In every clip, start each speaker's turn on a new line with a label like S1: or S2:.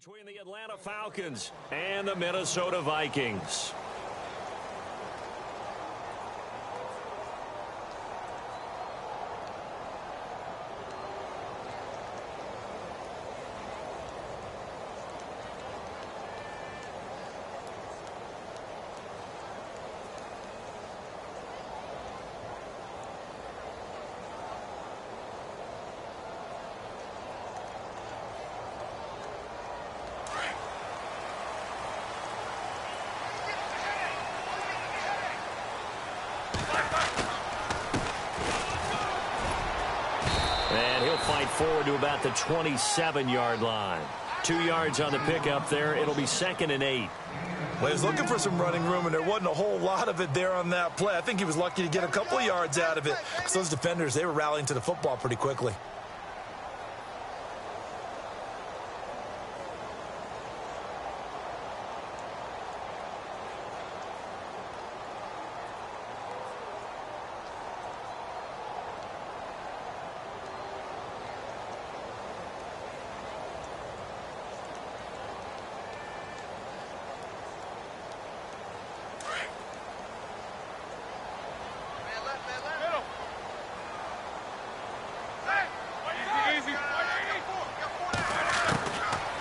S1: Between the Atlanta Falcons and the Minnesota Vikings. And he'll fight forward to about the 27-yard line. 2 yards on the pickup there. It'll be 2nd and 8.
S2: Well, he was looking for some running room, and there wasn't a whole lot of it there on that play. I think he was lucky to get a couple of yards out of it because those defenders, they were rallying to the football pretty quickly.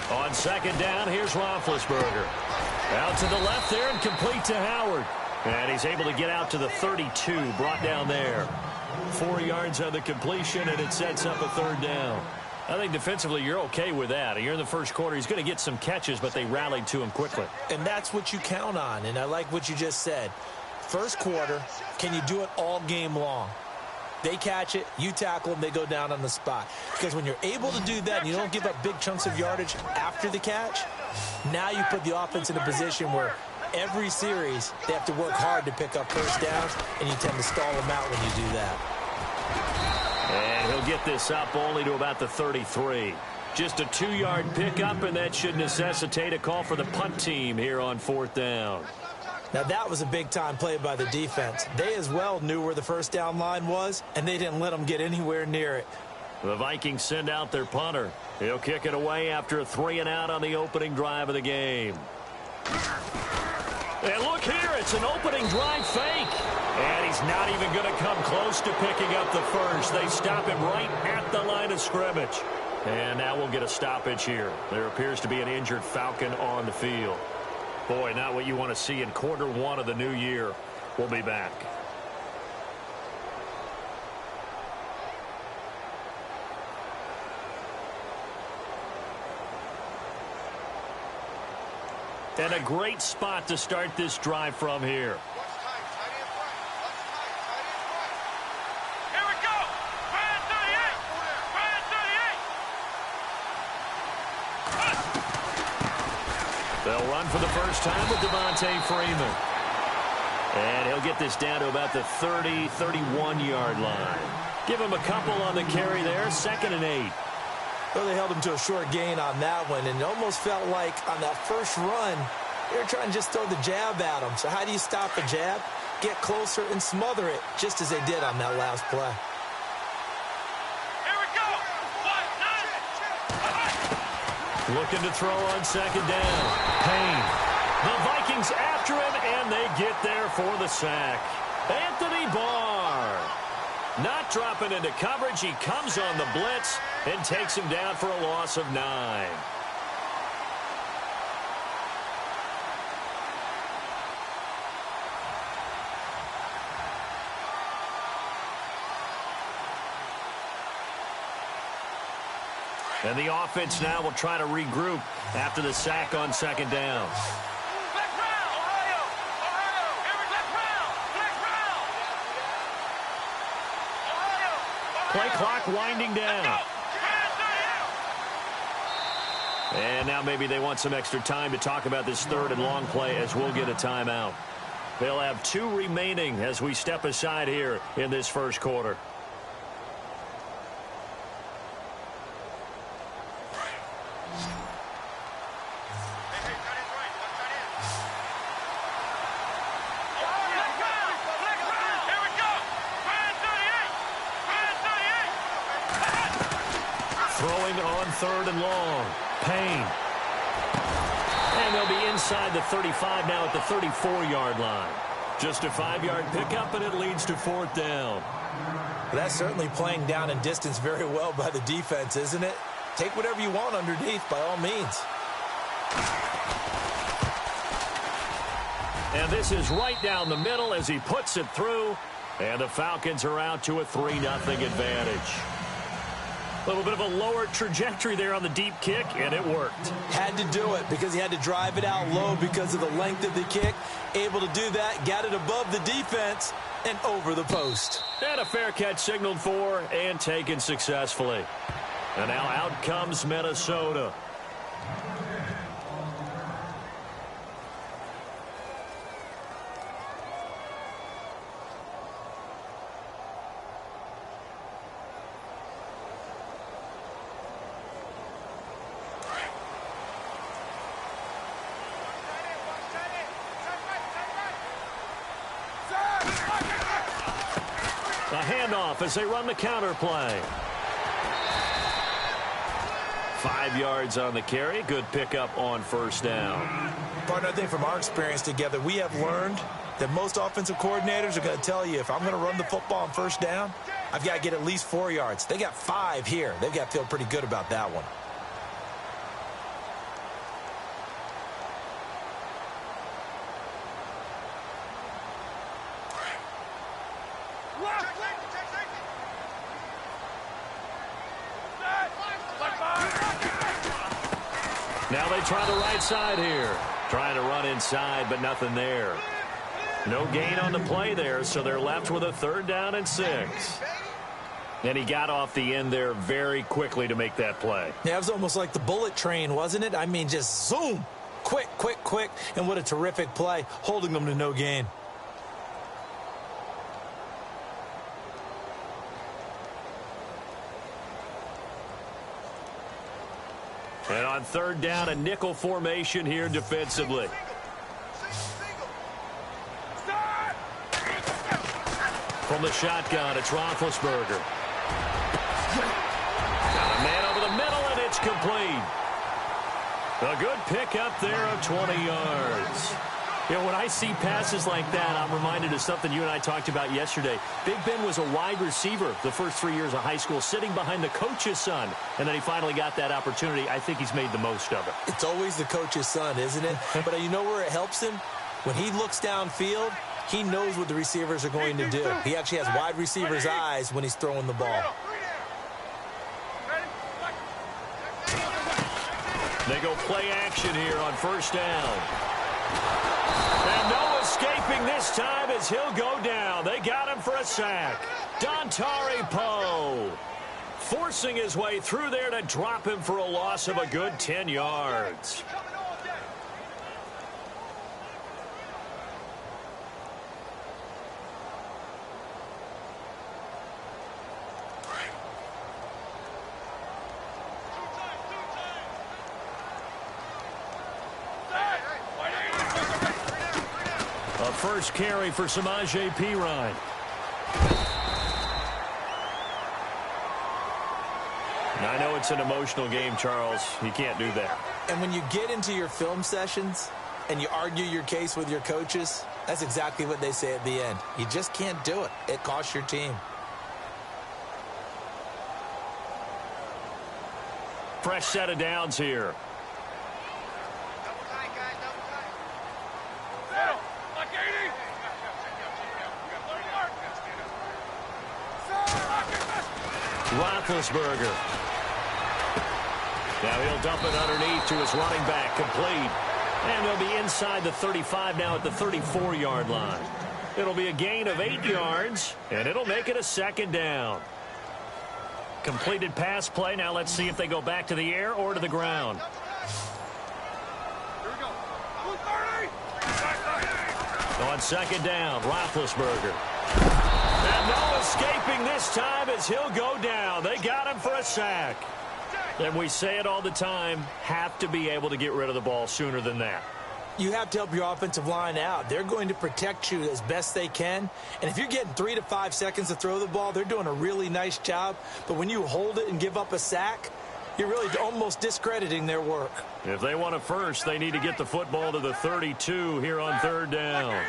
S1: On 2nd down, here's Roethlisberger. Out to the left there and complete to Howard. And he's able to get out to the 32, brought down there. 4 yards on the completion, and it sets up a 3rd down. I think defensively you're okay with that. Here in the first quarter, he's going to get some catches, but they rallied to him quickly.
S2: And that's what you count on, and I like what you just said. First quarter, can you do it all game long? They catch it, you tackle them, they go down on the spot. Because when you're able to do that and you don't give up big chunks of yardage after the catch, now you put the offense in a position where every series they have to work hard to pick up first downs, and you tend to stall them out when you do that.
S1: And he'll get this up only to about the 33. Just a 2-yard pickup, and that should necessitate a call for the punt team here on 4th down.
S2: Now, that was a big-time play by the defense. They as well knew where the first down line was, and they didn't let them get anywhere near it.
S1: The Vikings send out their punter. He'll kick it away after a 3-and-out on the opening drive of the game. And look here, it's an opening drive fake. And he's not even going to come close to picking up the first. They stop him right at the line of scrimmage. And now we'll get a stoppage here. There appears to be an injured Falcon on the field. Boy, not what you want to see in quarter 1 of the new year. We'll be back. And a great spot to start this drive from here. They'll run for the first time with Devontae Freeman. And he'll get this down to about the 30, 31-yard line. Give him a couple on the carry there, 2nd and 8.
S2: Well, they held him to a short gain on that one, and it almost felt like on that first run, they were trying to just throw the jab at him. So how do you stop a jab? Get closer and smother it, just as they did on that last play.
S1: Looking to throw on 2nd down. Payne. The Vikings after him, and they get there for the sack. Anthony Barr. Not dropping into coverage. He comes on the blitz and takes him down for a loss of 9. And the offense now will try to regroup after the sack on 2nd down. Play clock winding down. And now maybe they want some extra time to talk about this 3rd and long play as we'll get a timeout. They'll have 2 remaining as we step aside here in this first quarter. Throwing on 3rd and long. Payne. And they'll be inside the 35 now at the 34-yard line. Just a 5-yard pickup, and it leads to 4th down.
S2: That's certainly playing down and distance very well by the defense, isn't it? Take whatever you want underneath, by all means.
S1: And this is right down the middle as he puts it through. And the Falcons are out to a 3-0 advantage. A little bit of a lower trajectory there on the deep kick, and it worked.
S2: Had to do it because he had to drive it out low because of the length of the kick. Able to do that, got it above the defense, and over the post.
S1: And a fair catch signaled for and taken successfully. And now out comes Minnesota. A handoff as they run the counter play. 5 yards on the carry. Good pickup on 1st down.
S2: Partner, I think from our experience together, we have learned that most offensive coordinators are going to tell you, if I'm going to run the football on 1st down, I've got to get at least 4 yards. They got 5 here. They've got to feel pretty good about that one.
S1: Now they try the right side here. Trying to run inside, but nothing there. No gain on the play there, so they're left with a 3rd down and 6. And he got off the end there very quickly to make that play.
S2: Yeah, it was almost like the bullet train, wasn't it? I mean, just zoom. Quick, quick, quick. And what a terrific play, holding them to no gain.
S1: And on 3rd down, a nickel formation here defensively. From the shotgun, it's Roethlisberger. Got a man over the middle, and it's complete. A good pickup there of 20 yards. You know, when I see passes like that, I'm reminded of something you and I talked about yesterday. Big Ben was a wide receiver the first 3 years of high school, sitting behind the coach's son, and then he finally got that opportunity. I think he's made the most of it.
S2: It's always the coach's son, isn't it? But you know where it helps him? When he looks downfield, he knows what the receivers are going to do. He actually has wide receivers' eyes when he's throwing the ball.
S1: They go play action here on 1st down. And no escaping this time as he'll go down. They got him for a sack. Dontari Poe forcing his way through there to drop him for a loss of a good 10 yards. A first carry for Samaje Perine. I know it's an emotional game, Charles. You can't do that.
S2: And when you get into your film sessions and you argue your case with your coaches, that's exactly what they say at the end. You just can't do it. It costs your team.
S1: Fresh set of downs here. Roethlisberger. Now he'll dump it underneath to his running back, complete. And they'll be inside the 35 now at the 34-yard line. It'll be a gain of 8 yards, and it'll make it a 2nd down. Completed pass play. Now let's see if they go back to the air or to the ground. On 2nd down, Roethlisberger. And no escaping this time as he'll go down. They got him for a sack. And we say it all the time, have to be able to get rid of the ball sooner than that.
S2: You have to help your offensive line out. They're going to protect you as best they can. And if you're getting 3 to 5 seconds to throw the ball, they're doing a really nice job. But when you hold it and give up a sack, you're really almost discrediting their work.
S1: If they want a first, they need to get the football to the 32 here on third down.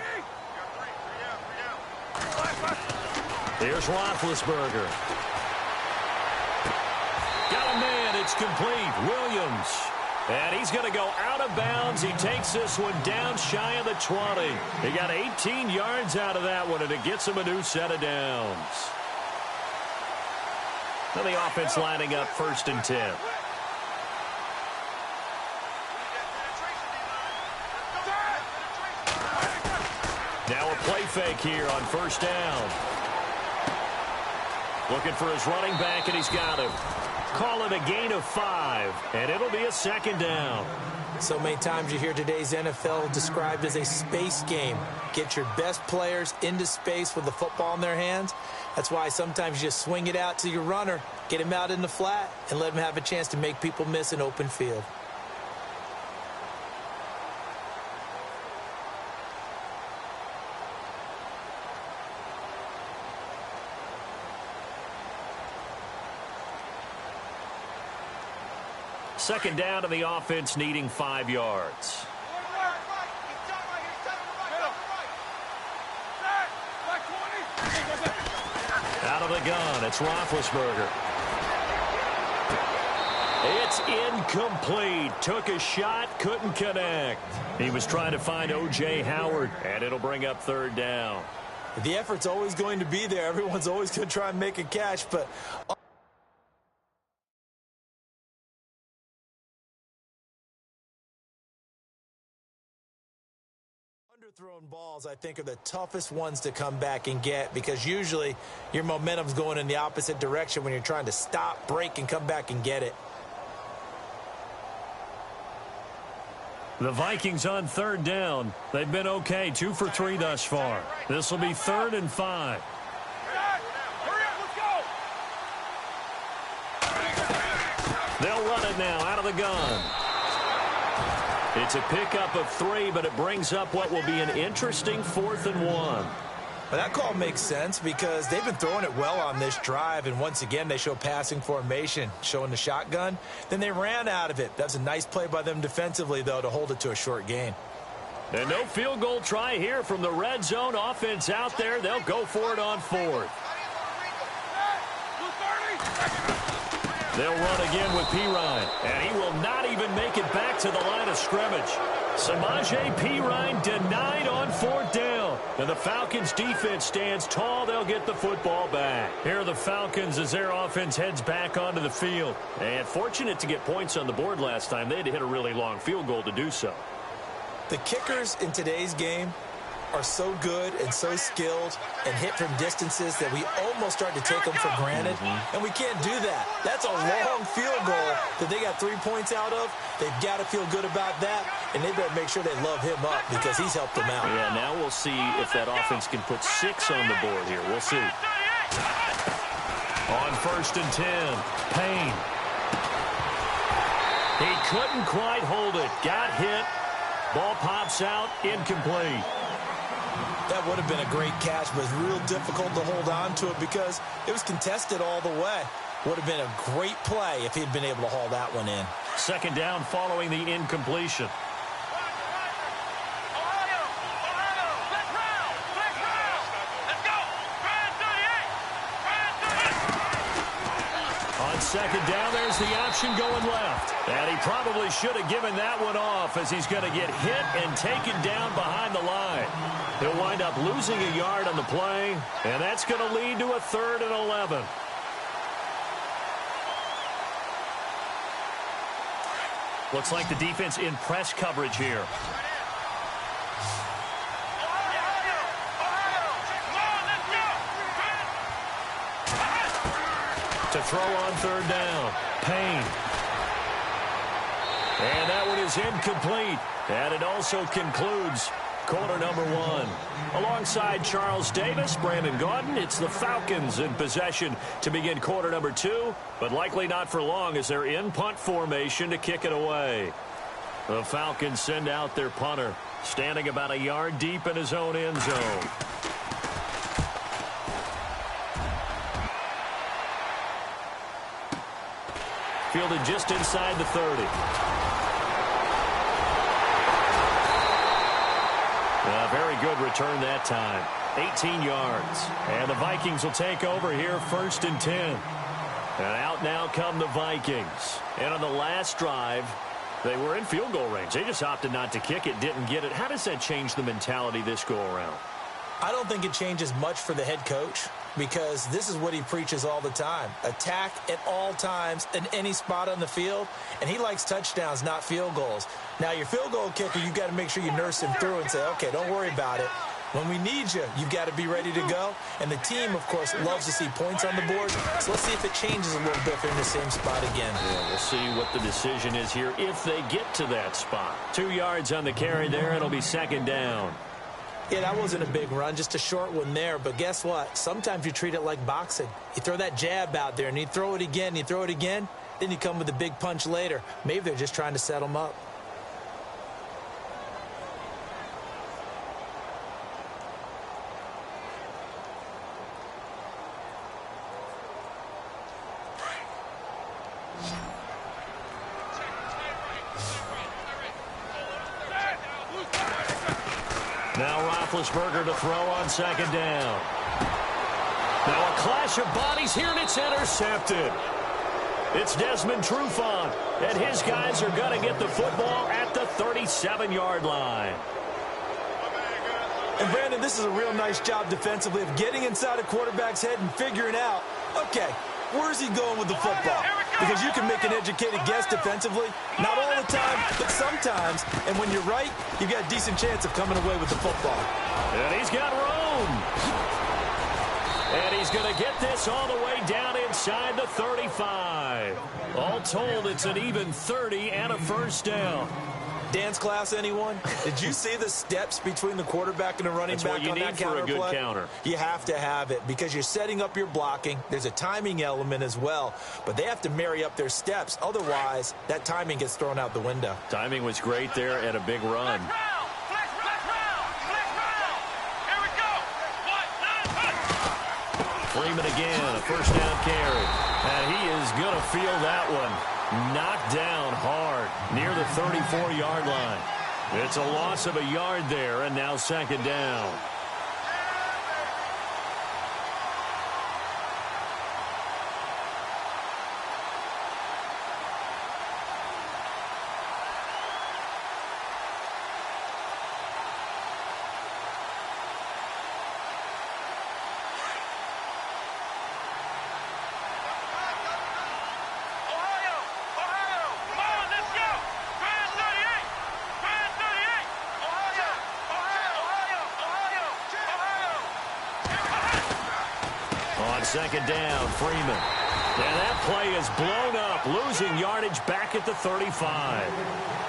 S1: Here's Roethlisberger. Got a man. It's complete. Williams. And he's going to go out of bounds. He takes this one down shy of the 20. He got 18 yards out of that one, and it gets him a new set of downs. Now the offense lining up 1st and 10. Now a play fake here on 1st down. Looking for his running back, and he's got him. Call it a gain of 5, and it'll be a 2nd down.
S2: So many times you hear today's NFL described as a space game. Get your best players into space with the football in their hands. That's why sometimes you just swing it out to your runner, get him out in the flat, and let him have a chance to make people miss an open field.
S1: Second down to the offense, needing 5 yards. Out of the gun, it's Roethlisberger. It's incomplete. Took a shot, couldn't connect. He was trying to find O.J. Howard, and it'll bring up 3rd down.
S2: The effort's always going to be there. Everyone's always going to try and make a catch, but underthrown balls, I think, are the toughest ones to come back and get, because usually your momentum's going in the opposite direction when you're trying to stop, break, and come back and get it.
S1: The Vikings on 3rd down. They've been okay, 2 for 3 thus far. This will be 3rd and 5. They'll run it now out of the gun. It's a pickup of 3, but it brings up what will be an interesting 4th and 1.
S2: Well, that call makes sense because they've been throwing it well on this drive, and once again they show passing formation, showing the shotgun. Then they ran out of it. That's a nice play by them defensively, though, to hold it to a short gain.
S1: And no field goal try here from the red zone offense out there. They'll go for it on 4th. They'll run again with Pirine, and he will not even make it back to the line of scrimmage. Samaje Pirine denied on 4th down. And the Falcons' defense stands tall. They'll get the football back. Here are the Falcons as their offense heads back onto the field. And fortunate to get points on the board last time. They had to hit a really long field goal to do so.
S2: The kickers in today's game are so good and so skilled and hit from distances that we almost start to take them for granted, and we can't do that. That's a long field goal that they got 3 points out of. They've got to feel good about that, and they better make sure they love him up because he's helped them out.
S1: Yeah, now we'll see if that offense can put 6 on the board here. We'll see. On 1st and 10, Payne. He couldn't quite hold it. Got hit. Ball pops out, incomplete.
S2: That would have been a great catch, but it's real difficult to hold on to it because it was contested all the way. Would have been a great play if he'd been able to haul that one in.
S1: 2nd down following the incompletion. On 2nd down, there's the option going left. And he probably should have given that one off as he's going to get hit and taken down behind the line. He'll wind up losing a yard on the play, and that's going to lead to a 3rd and 11. Looks like the defense in press coverage here. To throw on 3rd down, Payne. And that one is incomplete. And it also concludes quarter number 1. Alongside Charles Davis, Brandon Gaudin, it's the Falcons in possession to begin quarter number 2, but likely not for long as they're in punt formation to kick it away. The Falcons send out their punter, standing about a yard deep in his own end zone. Fielded just inside the 30. A very good return that time. 18 yards. And the Vikings will take over here 1st and 10. And out now come the Vikings. And on the last drive, they were in field goal range. They just opted not to kick it, didn't get it. How does that change the mentality this go around?
S2: I don't think it changes much for the head coach because this is what he preaches all the time. Attack at all times in any spot on the field, and he likes touchdowns, not field goals. Now, your field goal kicker, you've got to make sure you nurse him through and say, okay, don't worry about it. When we need you, you've got to be ready to go. And the team, of course, loves to see points on the board. So let's see if it changes a little bit if they're in the same spot again.
S1: Yeah, we'll see what the decision is here if they get to that spot. 2 yards on the carry there. It'll be 2nd down.
S2: Yeah, that wasn't a big run, just a short one there. But guess what? Sometimes you treat it like boxing. You throw that jab out there, and you throw it again, you throw it again, then you come with a big punch later. Maybe they're just trying to set them up.
S1: Now Roethlisberger to throw on 2nd down. Now a clash of bodies here, and it's intercepted. It's Desmond Trufant, and his guys are going to get the football at the 37-yard line.
S2: And, Brandon, this is a real nice job defensively of getting inside a quarterback's head and figuring out, okay, where's he going with the football? Because you can make an educated guess defensively. Not all the time, but sometimes. And when you're right, you've got a decent chance of coming away with the football.
S1: And he's got room. And he's going to get this all the way down inside the 35. All told, it's an even 30 and a 1st down.
S2: Dance class, anyone? Did you see the steps between the quarterback and the running back on that counter play?
S1: That's what you need for a good counter.
S2: You have to have it because you're setting up your blocking. There's a timing element as well, but they have to marry up their steps. Otherwise, that timing gets thrown out the window.
S1: Timing was great there and a big run. Freeman again, a 1st down carry. And he is going to feel that one. Knocked down hard near the 34-yard line. It's a loss of a yard there, and now 2nd down. On 2nd down, Freeman. And that play is blown up, losing yardage back at the 35.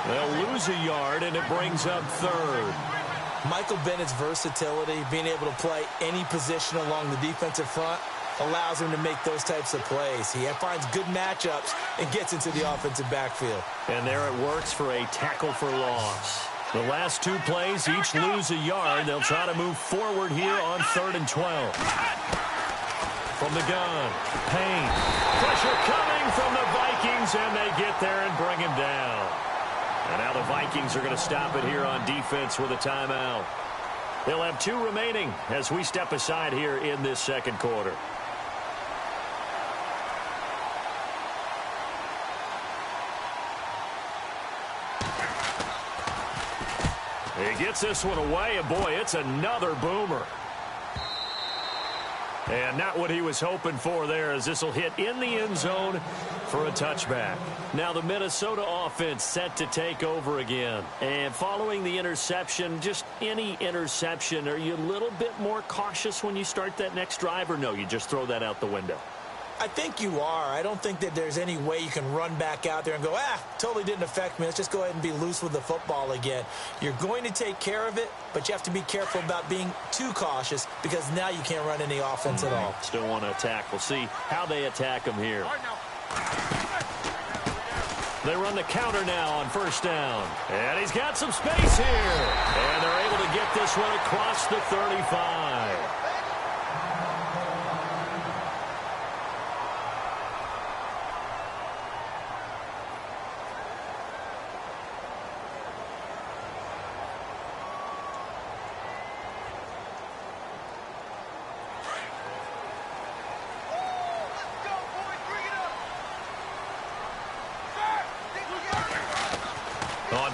S1: They'll lose a yard, and it brings up 3rd.
S2: Michael Bennett's versatility, being able to play any position along the defensive front, allows him to make those types of plays. He finds good matchups and gets into the offensive backfield.
S1: And there it works for a tackle for loss. The last 2 plays each lose a yard. They'll try to move forward here on 3rd and 12. From the gun, Payne. Pressure coming from the Vikings, and they get there and bring him down. And now the Vikings are going to stop it here on defense with a timeout. They'll have 2 remaining as we step aside here in this 2nd quarter. He gets this one away, and boy, it's another boomer. And not what he was hoping for there, as this will hit in the end zone for a touchback. Now the Minnesota offense set to take over again. And following the interception, just any interception, are you a little bit more cautious when you start that next drive, or no, you just throw that out the window?
S2: I think you are. I don't think that there's any way you can run back out there and go, totally didn't affect me. Let's just go ahead and be loose with the football again. You're going to take care of it, but you have to be careful about being too cautious because now you can't run any offense at all.
S1: Still want to attack. We'll see how they attack him here. They run the counter now on 1st down. And he's got some space here. And they're able to get this one across the 35.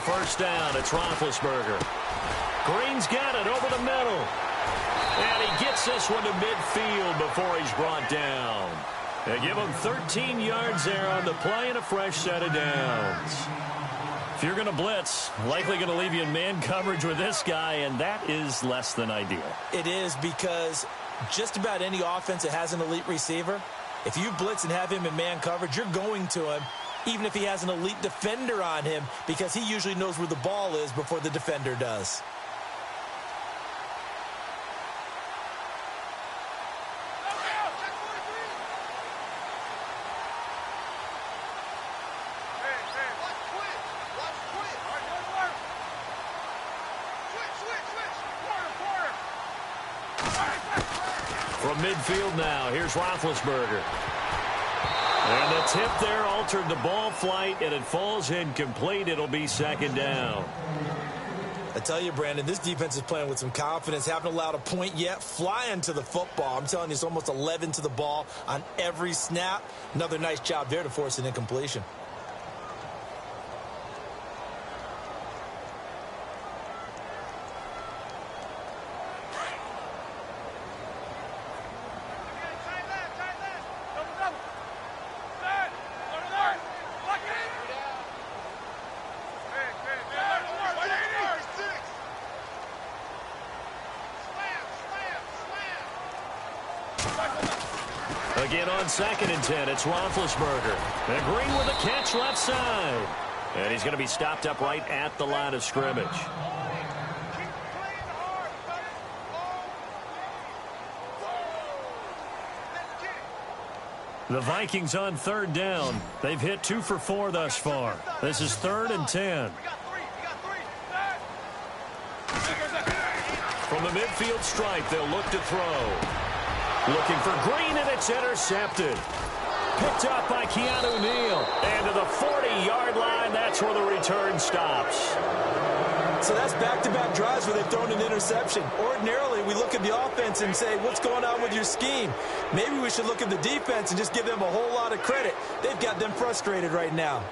S1: first down. It's Roethlisberger. Green's got it over the middle. And he gets this one to midfield before he's brought down. They give him 13 yards there on the play and a fresh set of downs. If you're going to blitz, likely going to leave you in man coverage with this guy, and that is less than ideal.
S2: It is, because just about any offense that has an elite receiver, if you blitz and have him in man coverage, you're going to him, even if he has an elite defender on him, because he usually knows where the ball is before the defender does.
S1: From midfield now, here's Roethlisberger. And the tip there altered the ball flight, and it falls incomplete. It'll be second down.
S2: I tell you, Brandon, this defense is playing with some confidence. Haven't allowed a point yet. Flying to the football. I'm telling you, it's almost 11 to the ball on every snap. Another nice job there to force an incompletion.
S1: Again on 2nd and 10, it's Roethlisberger. And Green with a catch left side. And he's going to be stopped up right at the line of scrimmage. The Vikings on 3rd down. They've hit 2 for 4 thus far. This is 3rd and 10. From the midfield stripe, they'll look to throw. Looking for Green, and it's intercepted. Picked up by Keanu Neal. And to the 40-yard line, that's where the return stops.
S2: So that's back-to-back drives where they've thrown an interception. Ordinarily, we look at the offense and say, what's going on with your scheme? Maybe we should look at the defense and just give them a whole lot of credit. They've got them frustrated right now.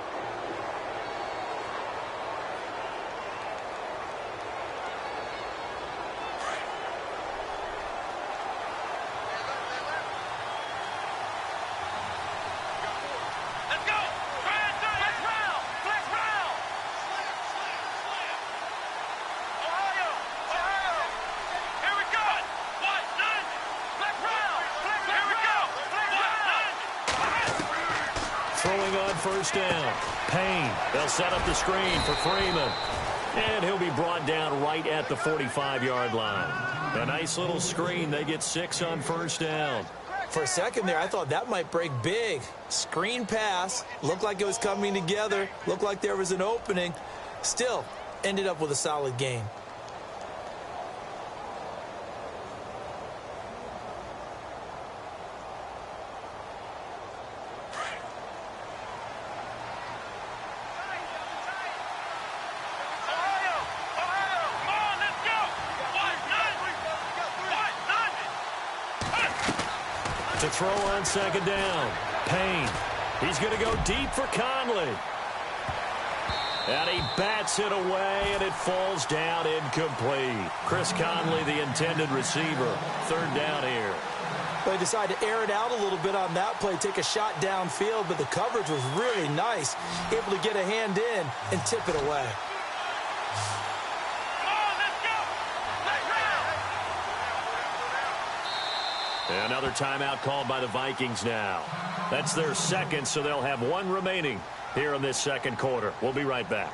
S1: Throwing on first down. Payne. They'll set up the screen for Freeman. And he'll be brought down right at the 45-yard line. A nice little screen. They get 6 on first down.
S2: For a second there, I thought that might break big. Screen pass. Looked like it was coming together. Looked like there was an opening. Still, ended up with a solid game.
S1: To throw on second down. Payne. He's going to go deep for Conley. And he bats it away, and it falls down incomplete. Chris Conley, the intended receiver. 3rd down here.
S2: They decided to air it out a little bit on that play, take a shot downfield, but the coverage was really nice. Able to get a hand in and tip it away.
S1: Another timeout called by the Vikings now. That's their second, so they'll have 1 remaining here in this second quarter. We'll be right back.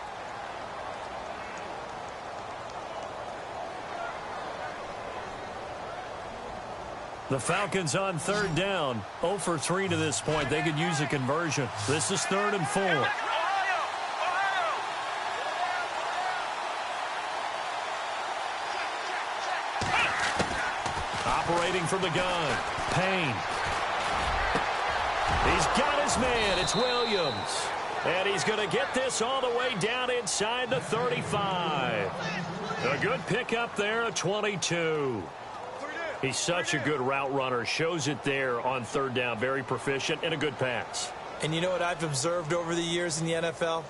S1: The Falcons on 3rd down. 0 for 3 to this point. They could use a conversion. This is 3rd and 4. Operating from the gun. Payne. He's got his man. It's Williams. And he's going to get this all the way down inside the 35. A good pickup there, a 22. He's such a good route runner. Shows it there on 3rd down. Very proficient and a good pass.
S2: And you know what I've observed over the years in the NFL?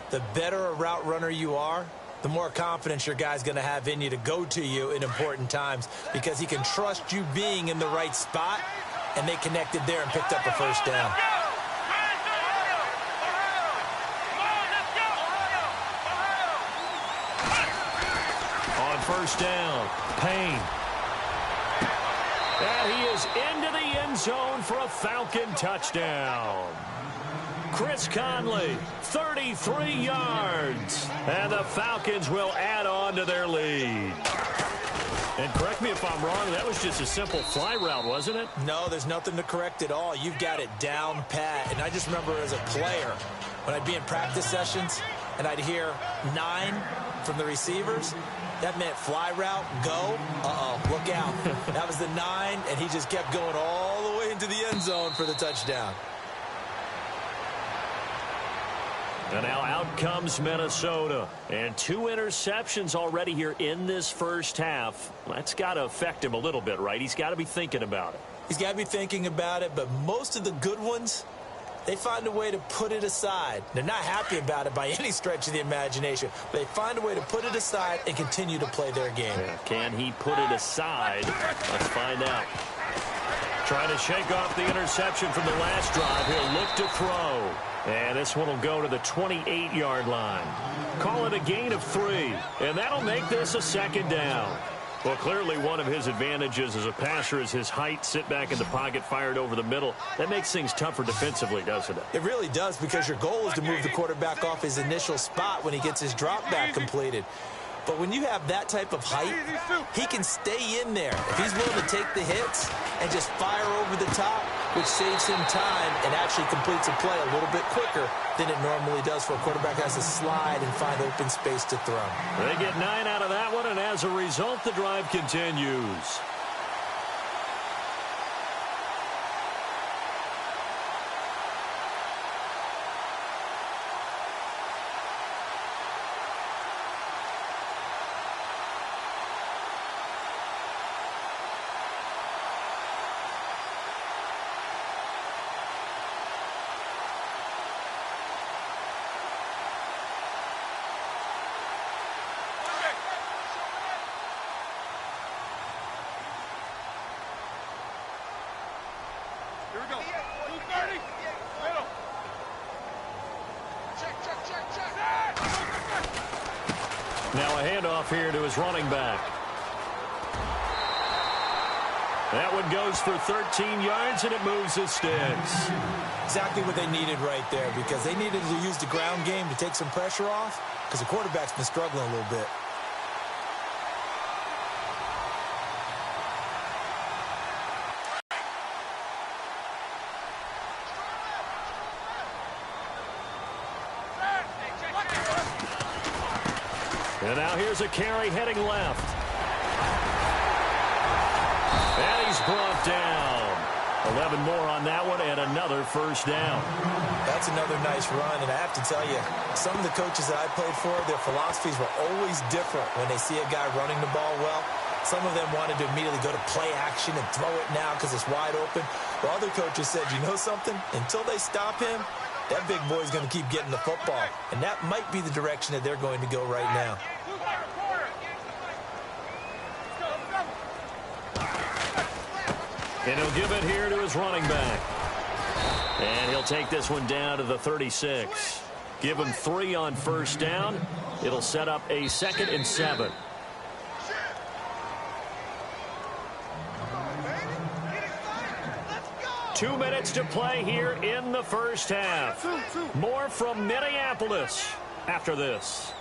S2: The better a route runner you are, the more confidence your guy's going to have in you to go to you in important times because he can trust you being in the right spot, and they connected there and picked up a first down.
S1: On first down, Payne. And he is into the end zone for a Falcon touchdown. Chris Conley, 33 yards. And the Falcons will add on to their lead. And correct me if I'm wrong, that was just a simple fly route, wasn't it?
S2: No, there's nothing to correct at all. You've got it down pat. And I just remember as a player, when I'd be in practice sessions and I'd hear 9 from the receivers, that meant fly route, go, look out. That was the 9, and he just kept going all the way into the end zone for the touchdown.
S1: And now out comes Minnesota. And 2 interceptions already here in this first half. That's got to affect him a little bit, right? He's got to be thinking about it.
S2: He's got to be thinking about it, but most of the good ones, they find a way to put it aside. They're not happy about it by any stretch of the imagination. But they find a way to put it aside and continue to play their game.
S1: Yeah, can he put it aside? Let's find out. Trying to shake off the interception from the last drive. He'll look to throw. And this one will go to the 28-yard line. Call it a gain of 3. And that'll make this a second down. Well, clearly one of his advantages as a passer is his height. Sit back in the pocket, fired over the middle. That makes things tougher defensively, doesn't it?
S2: It really does, because your goal is to move the quarterback off his initial spot when he gets his drop back completed. But when you have that type of height, he can stay in there. If he's willing to take the hits and just fire over the top, which saves him time and actually completes a play a little bit quicker than it normally does for a quarterback who has to slide and find open space to throw.
S1: They get 9 out of that one, and as a result, the drive continues. Now a handoff here to his running back. That one goes for 13 yards, and it moves his sticks.
S2: Exactly what they needed right there, because they needed to use the ground game to take some pressure off, because the quarterback's been struggling a little bit.
S1: And now here's a carry heading left. And he's brought down. 11 more on that one, and another first down.
S2: That's another nice run, and I have to tell you, some of the coaches that I played for, their philosophies were always different when they see a guy running the ball well. Some of them wanted to immediately go to play action and throw it now because it's wide open. While other coaches said, you know something? Until they stop him, that big boy's going to keep getting the football. And that might be the direction that they're going to go right now.
S1: And he'll give it here to his running back. And he'll take this one down to the 36. Give him 3 on first down. It'll set up a 2nd and 7. Two minutes to play here in the first half. More from Minneapolis after this.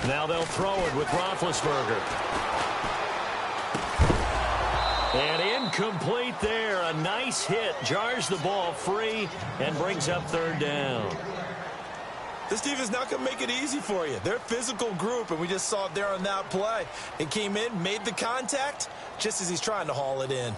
S1: Now they'll throw it with Roethlisberger. And incomplete there. A nice hit. Jars the ball free and brings up 3rd down.
S2: This defense not going to make it easy for you. They're a physical group, and we just saw it there on that play. It came in, made the contact, just as he's trying to haul it in.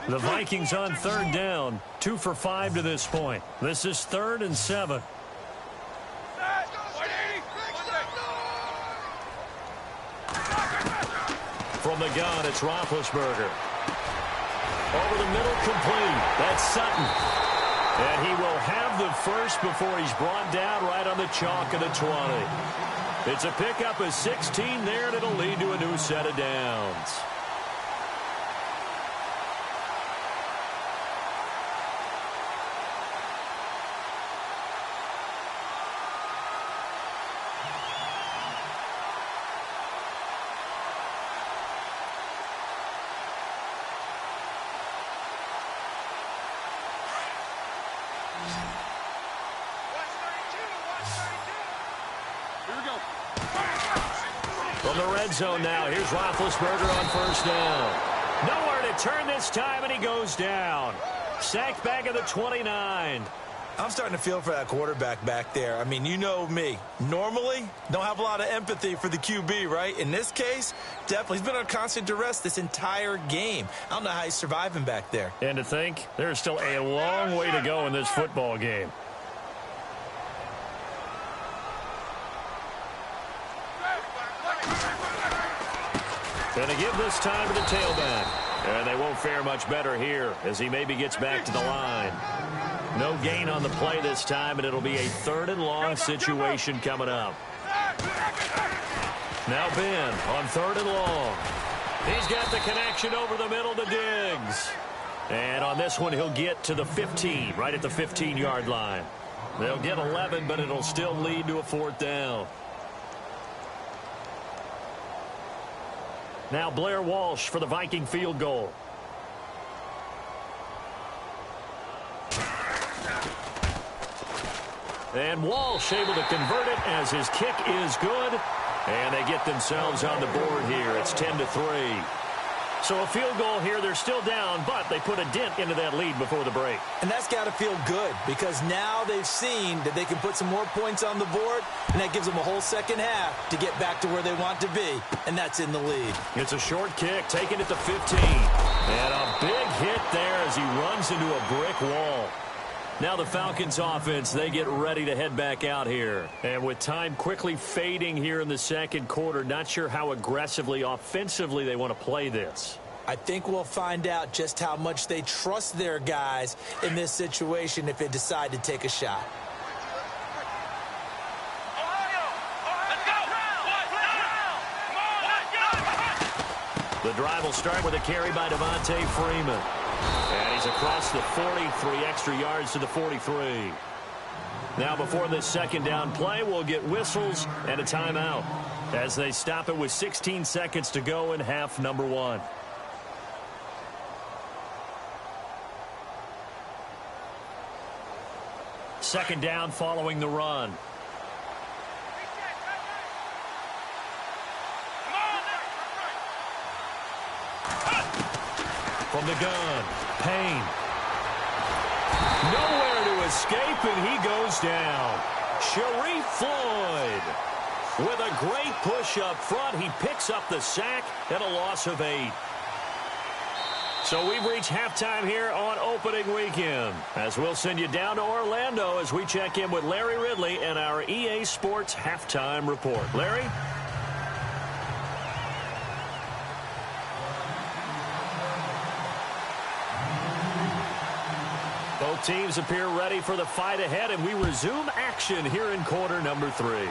S1: The Vikings on third down, 2 for 5 to this point. This is 3rd and 7. From the gun, it's Roethlisberger. Over the middle, complete. That's Sutton. And he will have the first before he's brought down right on the chalk of the 20. It's a pickup of 16 there, and it'll lead to a new set of downs. From the red zone now, here's Roethlisberger on first down. Nowhere to turn this time, and he goes down. Sacked back at the 29.
S2: I'm starting to feel for that quarterback back there. I mean, you know me. Normally, don't have a lot of empathy for the QB, right? In this case, definitely. He's been under constant duress this entire game. I don't know how he's surviving back there.
S1: And to think, there's still a long way to go in this football game. Going to give this time to the tailback. And they won't fare much better here as he maybe gets back to the line. No gain on the play this time, and it'll be a 3rd and long situation coming up. Now Ben on 3rd and long. He's got the connection over the middle to Diggs. And on this one, he'll get to the 15, right at the 15-yard line. They'll get 11, but it'll still lead to a 4th down. Now Blair Walsh for the Viking field goal. And Walsh able to convert it as his kick is good. And they get themselves on the board here. It's 10-3. So a field goal here. They're still down, but they put a dent into that lead before the break.
S2: And that's got to feel good because now they've seen that they can put some more points on the board, and that gives them a whole second half to get back to where they want to be, and that's in the lead.
S1: It's a short kick, taken at the 15. And a big hit there as he runs into a brick wall. Now the Falcons offense, they get ready to head back out here. And with time quickly fading here in the second quarter, not sure how aggressively, offensively they want to play this.
S2: I think we'll find out just how much they trust their guys in this situation if they decide to take a shot.
S1: The drive will start with a carry by Devontae Freeman. And he's across the 43 extra yards to the 43. Now before this second down play, we'll get whistles and a timeout as they stop it with 16 seconds to go in half number 1. Second down following the run. From the gun, Payne. Nowhere to escape, and he goes down. Sharif Floyd with a great push up front. He picks up the sack and a loss of 8. So we've reached halftime here on opening weekend, as we'll send you down to Orlando as we check in with Larry Ridley and our EA Sports halftime report. Larry? Both teams appear ready for the fight ahead, and we resume action here in quarter number 3.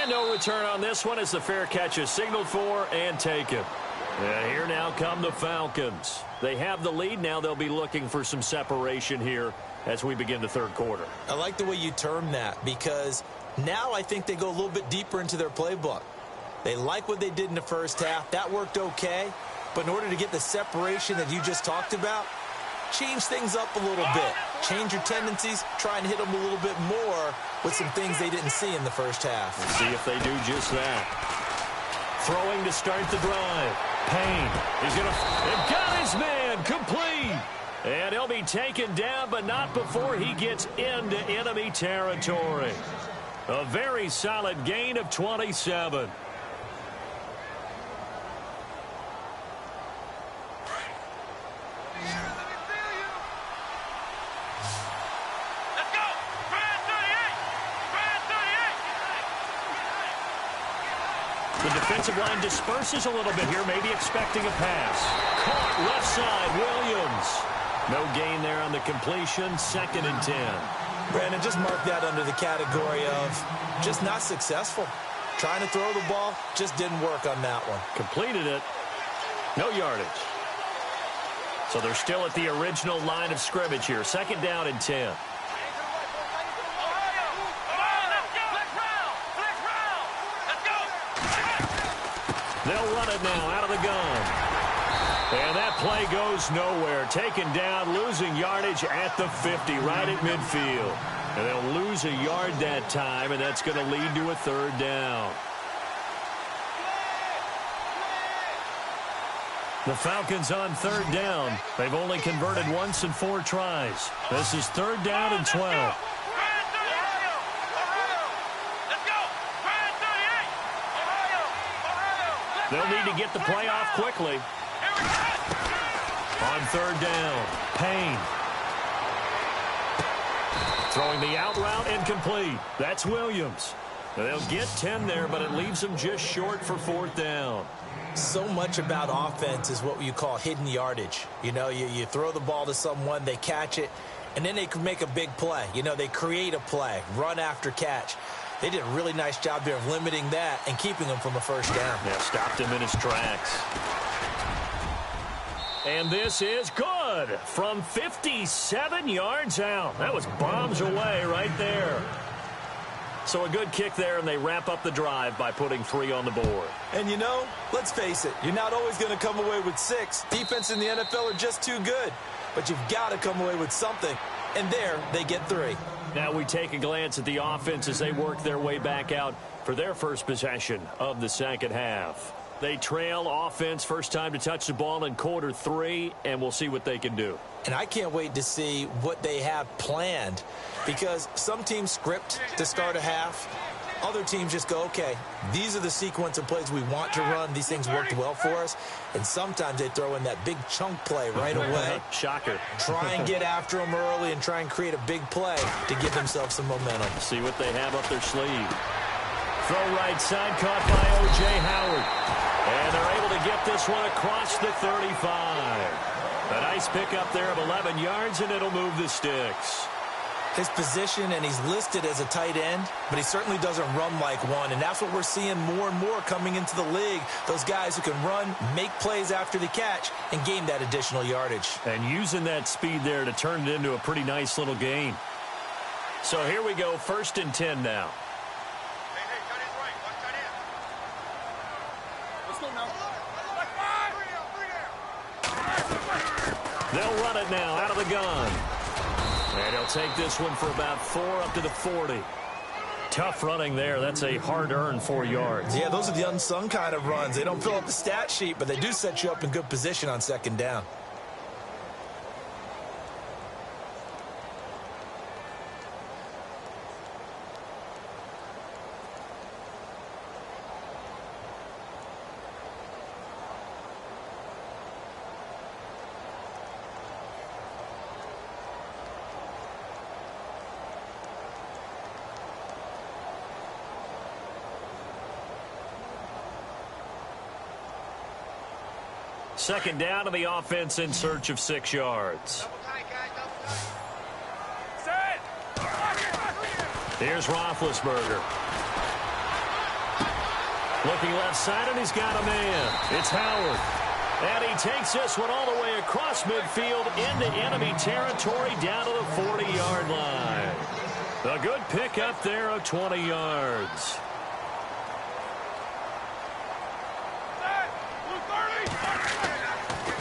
S1: And no return on this one as the fair catch is signaled for and taken. And here now come the Falcons. They have the lead. Now they'll be looking for some separation here as we begin the third quarter.
S2: I like the way you term that because now I think they go a little bit deeper into their playbook. They like what they did in the first half. That worked okay. But in order to get the separation that you just talked about, change things up a little bit. Change your tendencies. Try and hit them a little bit more with some things they didn't see in the first half.
S1: Let's see if they do just that. Throwing to start the drive. Payne. He's going to... They've got his man complete. And he'll be taken down, but not before he gets into enemy territory. A very solid gain of 27. The defensive line disperses a little bit here, maybe expecting a pass. Caught left side, Williams. No gain there on the completion, 2nd and 10.
S2: Brandon, just mark that under the category of just not successful. Trying to throw the ball, just didn't work on that one.
S1: Completed it. No yardage. So they're still at the original line of scrimmage here. 2nd down and 10. They'll run it now out of the gun. And that play goes nowhere. Taken down, losing yardage at the 50, right at midfield. And they'll lose a yard that time, and that's going to lead to a 3rd down. The Falcons on 3rd down. They've only converted once in 4 tries. This is 3rd down and 12. They'll need to get the play off quickly. On 3rd down, Payne. Throwing the out route incomplete. That's Williams. They'll get 10 there, but it leaves them just short for 4th down.
S2: So much about offense is what you call hidden yardage. You know, you throw the ball to someone, they catch it, and then they can make a big play. You know, they create a play, run after catch. They did a really nice job there of limiting that and keeping him from a 1st down.
S1: Yeah, stopped him in his tracks. And this is good from 57 yards out. That was bombs away right there. So a good kick there, and they wrap up the drive by putting 3 on the board.
S2: And, you know, let's face it, you're not always going to come away with 6. Defense in the NFL are just too good. But you've got to come away with something. And there, they get 3.
S1: Now we take a glance at the offense as they work their way back out for their first possession of the 2nd half. They trail offense, first time to touch the ball in quarter 3, and we'll see what they can do.
S2: And I can't wait to see what they have planned, because some teams script to start a half. Other teams just go, okay, these are the sequence of plays we want to run. These things worked well for us. And sometimes they throw in that big chunk play right away.
S1: Shocker.
S2: Try and get after them early and try and create a big play to give themselves some momentum.
S1: See what they have up their sleeve. Throw right side, caught by O.J. Howard. And they're able to get this one across the 35. A nice pickup there of 11 yards, and it'll move the sticks.
S2: His position, and he's listed as a tight end, but he certainly doesn't run like one, and that's what we're seeing more and more coming into the league. Those guys who can run, make plays after the catch, and gain that additional yardage.
S1: And using that speed there to turn it into a pretty nice little gain. So here we go, 1st and 10 now. They'll run it now out of the gun. And he'll take this one for about 4 up to the 40. Tough running there. That's a hard-earned 4 yards.
S2: Yeah, those are the unsung kind of runs. They don't fill up the stat sheet, but they do set you up in good position on 2nd down.
S1: Second down, and the offense in search of 6 yards. Here's Roethlisberger. Looking left side, and he's got a man. It's Howard. And he takes this one all the way across midfield into enemy territory down to the 40-yard line. A good pickup there of 20 yards.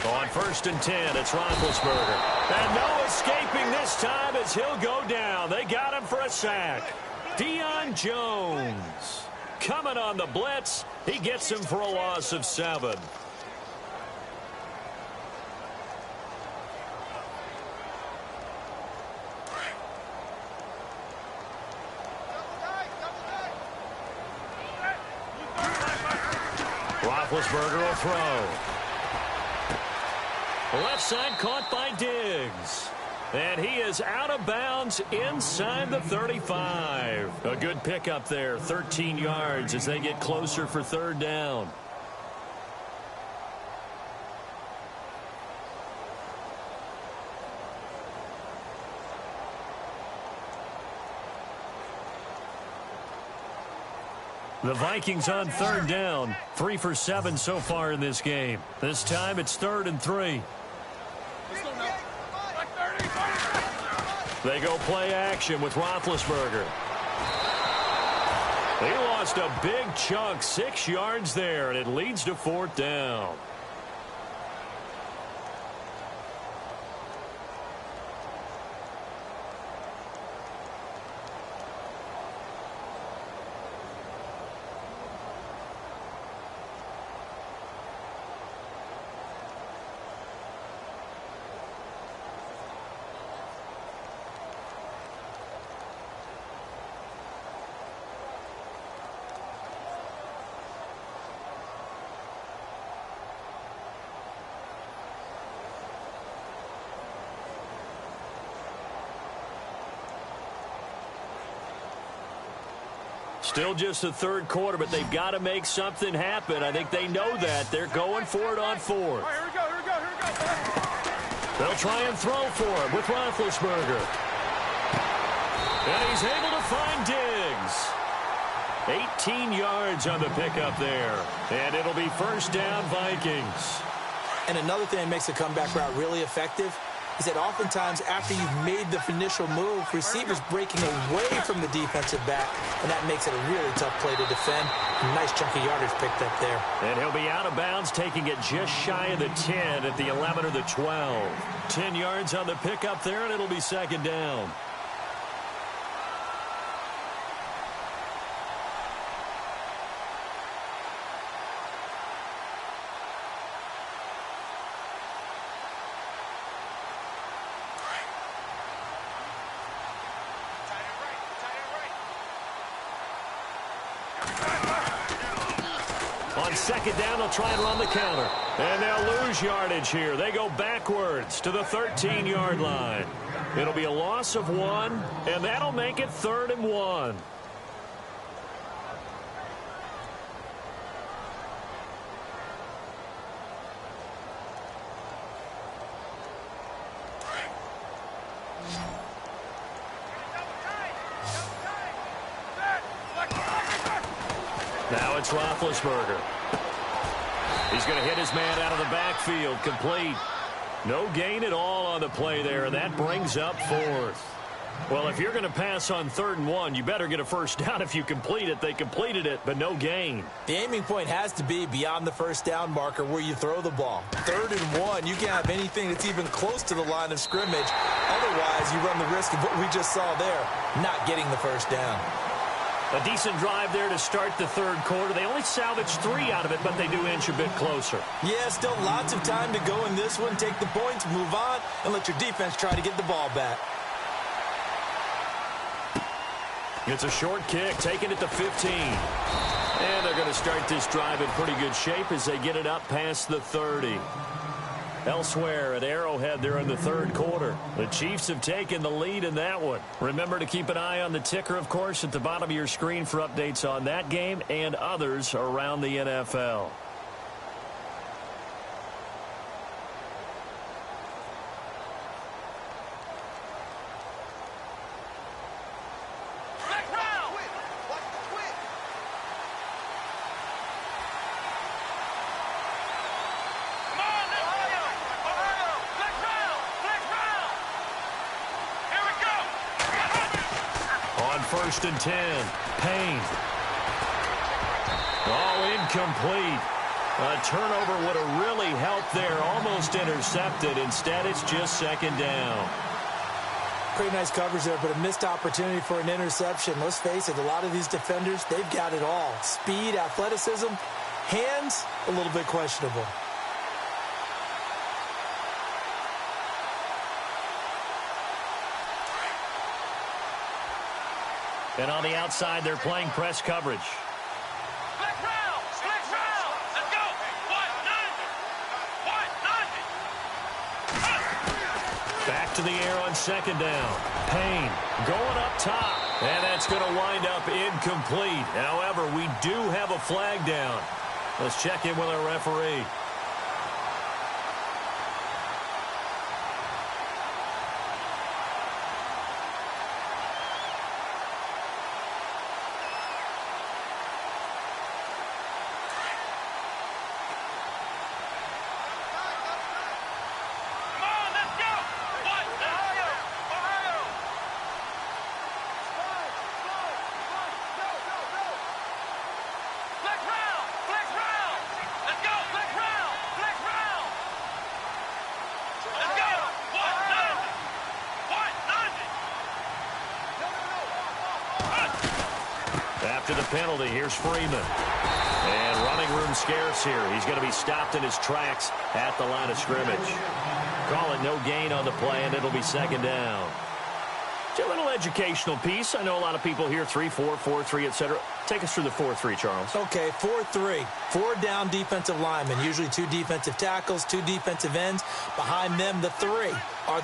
S1: On 1st and 10, it's Roethlisberger. And no escaping this time as he'll go down. They got him for a sack. Deion Jones coming on the blitz. He gets him for a loss of 7. Roethlisberger will throw. Left side caught by Diggs. And he is out of bounds inside the 35. A good pickup there, 13 yards as they get closer for third down. The Vikings on third down, 3 for 7 so far in this game. This time it's 3rd and 3. They go play action with Roethlisberger. He lost a big chunk, 6 yards there, and it leads to 4th down. Still just the third quarter, but they've got to make something happen. I think they know that. They're going for it on 4th.
S3: All right, here we go.
S1: They'll try and throw for it with Roethlisberger. And he's able to find Diggs. 18 yards on the pickup there. And it'll be 1st down, Vikings.
S2: And another thing that makes the comeback route really effective is that oftentimes after you've made the initial move, receivers breaking away from the defensive back, and that makes it a really tough play to defend. A nice chunk of yardage picked up there.
S1: And he'll be out of bounds, taking it just shy of the 10 at the 11 or the 12. 10 yards on the pickup there, and it'll be 2nd down. On 2nd down, they'll try and run the counter. And they'll lose yardage here. They go backwards to the 13-yard line. It'll be a loss of 1, and that'll make it 3rd and 1. Now it's Roethlisberger. He's going to hit his man out of the backfield, complete. No gain at all on the play there, and that brings up 4th. Well, if you're going to pass on 3rd and 1, you better get a 1st down if you complete it. They completed it, but no gain.
S2: The aiming point has to be beyond the 1st down marker where you throw the ball. 3rd and 1, you can't have anything that's even close to the line of scrimmage. Otherwise, you run the risk of what we just saw there, not getting the 1st down.
S1: A decent drive there to start the 3rd quarter. They only salvaged 3 out of it, but they do inch a bit closer.
S2: Yeah, still lots of time to go in this one. Take the points, move on, and let your defense try to get the ball back.
S1: It's a short kick, taking it to 15. And they're going to start this drive in pretty good shape as they get it up past the 30. Elsewhere at Arrowhead, they're in the 3rd quarter. The Chiefs have taken the lead in that one. Remember to keep an eye on the ticker, of course, at the bottom of your screen for updates on that game and others around the NFL. On 1st and 10, Payne. Oh, incomplete. A turnover would have really helped there, almost intercepted. Instead, it's just 2nd down.
S2: Pretty nice coverage there, but a missed opportunity for an interception. Let's face it, a lot of these defenders, they've got it all. Speed, athleticism, hands, a little bit questionable.
S1: And on the outside, they're playing press coverage.
S3: Split round. Let's go. One, nine.
S1: Back to the air on second down. Payne going up top. And that's going to wind up incomplete. However, we do have a flag down. Let's check in with our referee. After the penalty, here's Freeman. And running room scarce here. He's going to be stopped in his tracks at the line of scrimmage. Call it no gain on the play, and it'll be second down. It's a little educational piece. I know a lot of people hear 3-4, 4-3, etc. Take us through the 4-3, Charles.
S2: Okay, 4-3. 4 down defensive linemen, usually 2 defensive tackles, 2 defensive ends. Behind them, the 3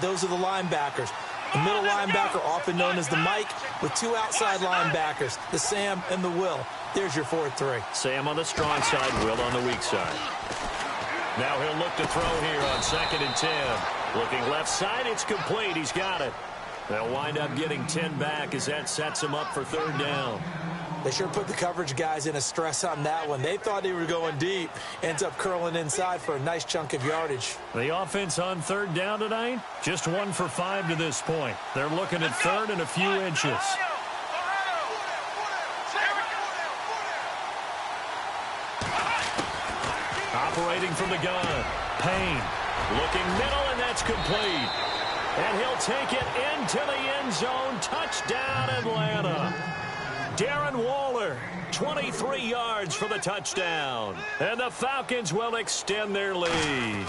S2: those are the linebackers. The middle linebacker, often known as the Mike, with 2 outside linebackers, the Sam and the Will. There's your 4-3.
S1: Sam on the strong side, Will on the weak side. Now he'll look to throw here on 2nd and 10. Looking left side, it's complete. He's got it. They'll wind up getting 10 back as that sets him up for 3rd down.
S2: They sure put the coverage guys in a stress on that one. They thought they were going deep. Ends up curling inside for a nice chunk of yardage.
S1: The offense on 3rd down tonight, just 1 for 5 to this point. They're looking at 3rd and a few inches. Operating from the gun. Payne looking middle, and that's complete. And he'll take it into the end zone. Touchdown, Atlanta. Darren Waller, 23 yards for the touchdown. And the Falcons will extend their lead.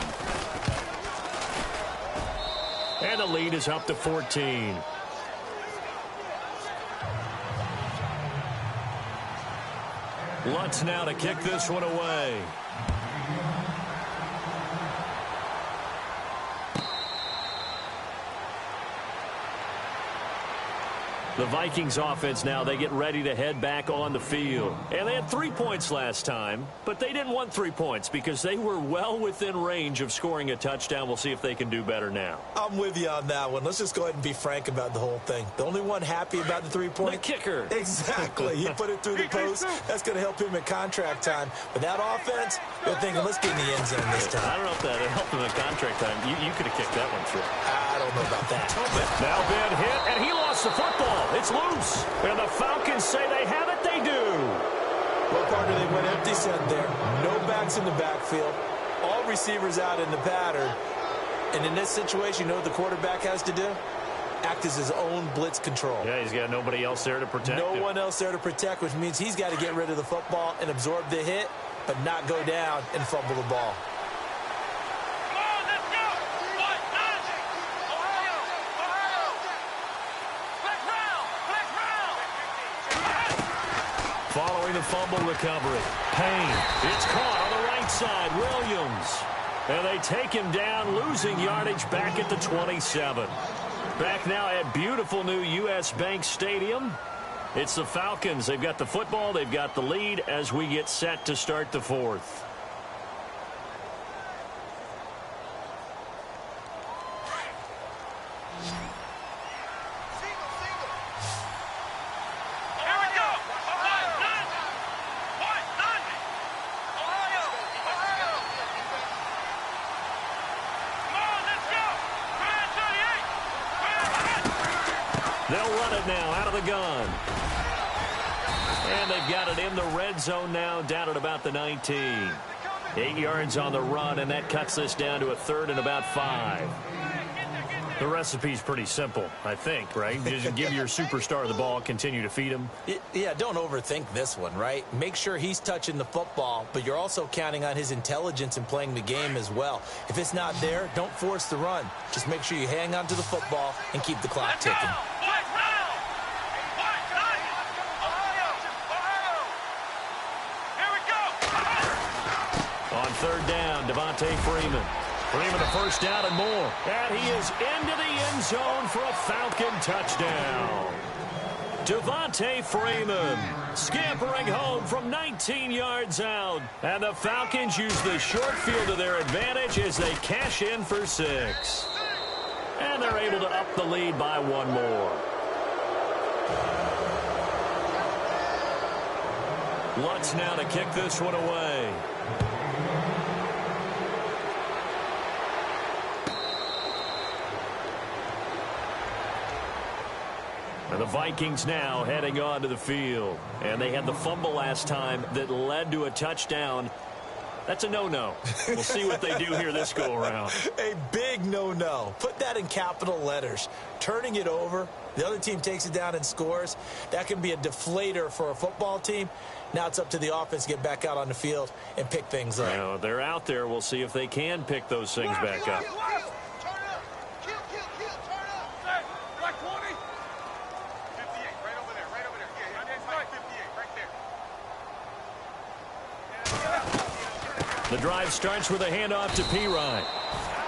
S1: And the lead is up to 14. Lutz now to kick this one away. The Vikings offense now, they get ready to head back on the field. And they had 3 points last time, but they didn't want 3 points because they were well within range of scoring a touchdown. We'll see if they can do better now.
S2: I'm with you on that one. Let's just go ahead and be frank about the whole thing. The only one happy about the 3-point?
S1: The kicker.
S2: Exactly. He put it through the post. That's going to help him in contract time. But that offense, they're thinking, let's get in the end zone this time.
S1: I don't know if that helped him in contract time. You could have kicked that one through.
S2: I don't know about that.
S1: Now Ben hit, and he lost the football. It's loose. And the Falcons say they have it. They do.
S2: Well, partner, they went empty set there. No backs in the backfield. All receivers out in the pattern. And in this situation, you know what the quarterback has to do? Act as his own blitz control.
S1: Yeah, he's got nobody else there to protect him.
S2: No one else there to protect, which means he's got to get rid of the football and absorb the hit, but not go down and fumble the ball.
S1: Following the fumble recovery, Payne. It's caught on the right side, Williams. And they take him down, losing yardage back at the 27. Back now at beautiful new U.S. Bank Stadium. It's the Falcons. They've got the football. They've got the lead as we get set to start the 4th. They'll run it now out of the gun. And they've got it in the red zone now, down at about the 19. 8 yards on the run, and that cuts this down to a 3rd and about 5. The recipe's pretty simple, I think, right? Just give your superstar the ball, continue to feed him.
S2: Yeah, don't overthink this one, right? Make sure he's touching the football, but you're also counting on his intelligence in playing the game as well. If it's not there, don't force the run. Just make sure you hang on to the football and keep the clock ticking.
S1: On 3rd down, Devontae Freeman. Bringing the first down and more. And he is into the end zone for a Falcon touchdown. Devontae Freeman scampering home from 19 yards out. And the Falcons use the short field to their advantage as they cash in for 6. And they're able to up the lead by 1 more. Lutz now to kick this one away. And the Vikings now heading on to the field. And they had the fumble last time that led to a touchdown. That's a no-no. We'll see what they do here this go-around.
S2: A big no-no. Put that in capital letters. Turning it over, the other team takes it down and scores. That can be a deflator for a football team. Now it's up to the offense to get back out on the field and pick things up.
S1: Now, they're out there. We'll see if they can pick those things back up. The drive starts with a handoff to Pirine.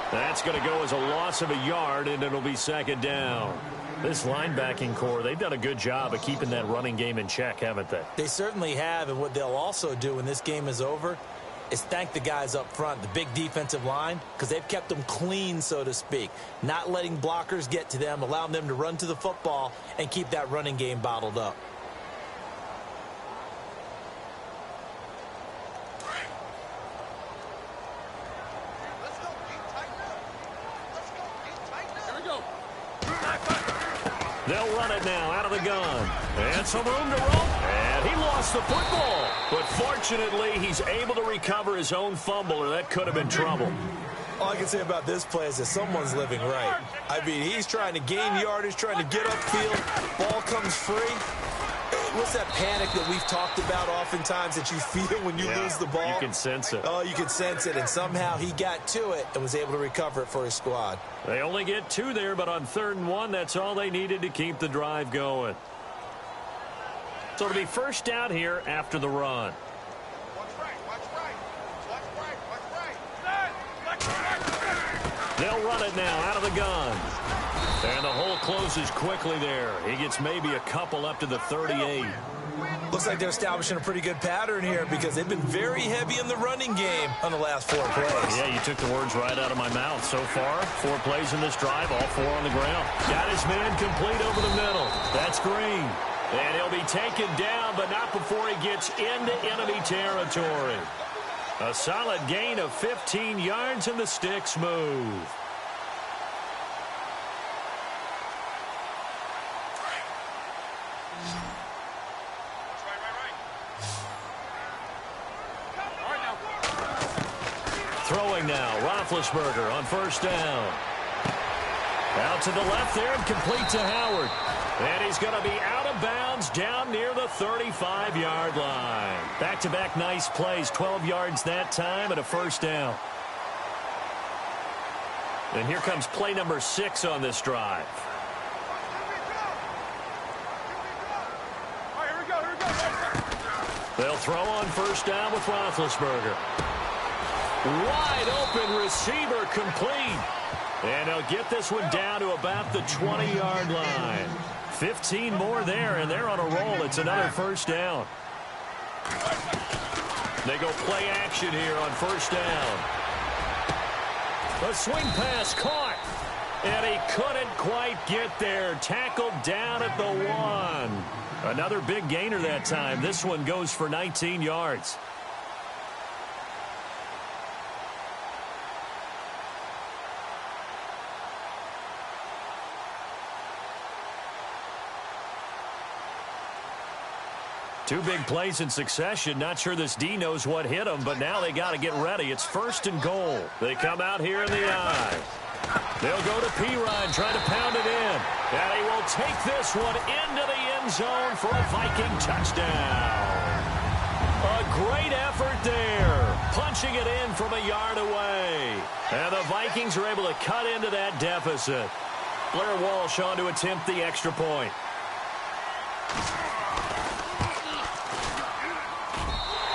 S1: That's going to go as a loss of a yard, and it'll be 2nd down. This linebacking core, they've done a good job of keeping that running game in check, haven't they?
S2: They certainly have, and what they'll also do when this game is over is thank the guys up front, the big defensive line, because they've kept them clean, so to speak. Not letting blockers get to them, allowing them to run to the football and keep that running game bottled up.
S1: They'll run it now out of the gun. And some room to roll. And he lost the football. But fortunately, he's able to recover his own fumble, or that could have been trouble.
S2: All I can say about this play is that someone's living right. I mean, he's trying to gain yardage, trying to get upfield. Ball comes free. What's that panic that we've talked about oftentimes that you feel when you lose the ball?
S1: You can sense it.
S2: Oh, you can sense it, and somehow he got to it and was able to recover it for his squad.
S1: They only get 2 there, but on 3rd and 1, that's all they needed to keep the drive going. So it'll be first down here after the run. They'll run it now out of the gun. And the hole closes quickly there. He gets maybe a couple up to the 38.
S2: Looks like they're establishing a pretty good pattern here because they've been very heavy in the running game on the last 4 plays.
S1: Yeah, you took the words right out of my mouth. So far, 4 plays in this drive, all 4 on the ground. Got his man complete over the middle. That's Green. And he'll be taken down, but not before he gets into enemy territory. A solid gain of 15 yards, and the sticks move. Throwing now, Roethlisberger on first down. Out to the left there and complete to Howard. And he's going to be out of bounds down near the 35-yard line. Back-to-back nice plays, 12 yards that time and a first down. And here comes play number 6 on this drive. They'll throw on first down with Roethlisberger. Wide open receiver complete. And they'll get this one down to about the 20-yard line. 15 more there, and they're on a roll. It's another first down. They go play action here on first down. A swing pass caught. And he couldn't quite get there. Tackled down at the 1. Another big gainer that time. This one goes for 19 yards. Two big plays in succession. Not sure this D knows what hit them, but now they got to get ready. It's 1st and goal. They come out here in the I. They'll go to Pirine, trying to pound it in. And he will take this one into the end zone for a Viking touchdown. A great effort there. Punching it in from a yard away. And the Vikings are able to cut into that deficit. Blair Walsh on to attempt the extra point.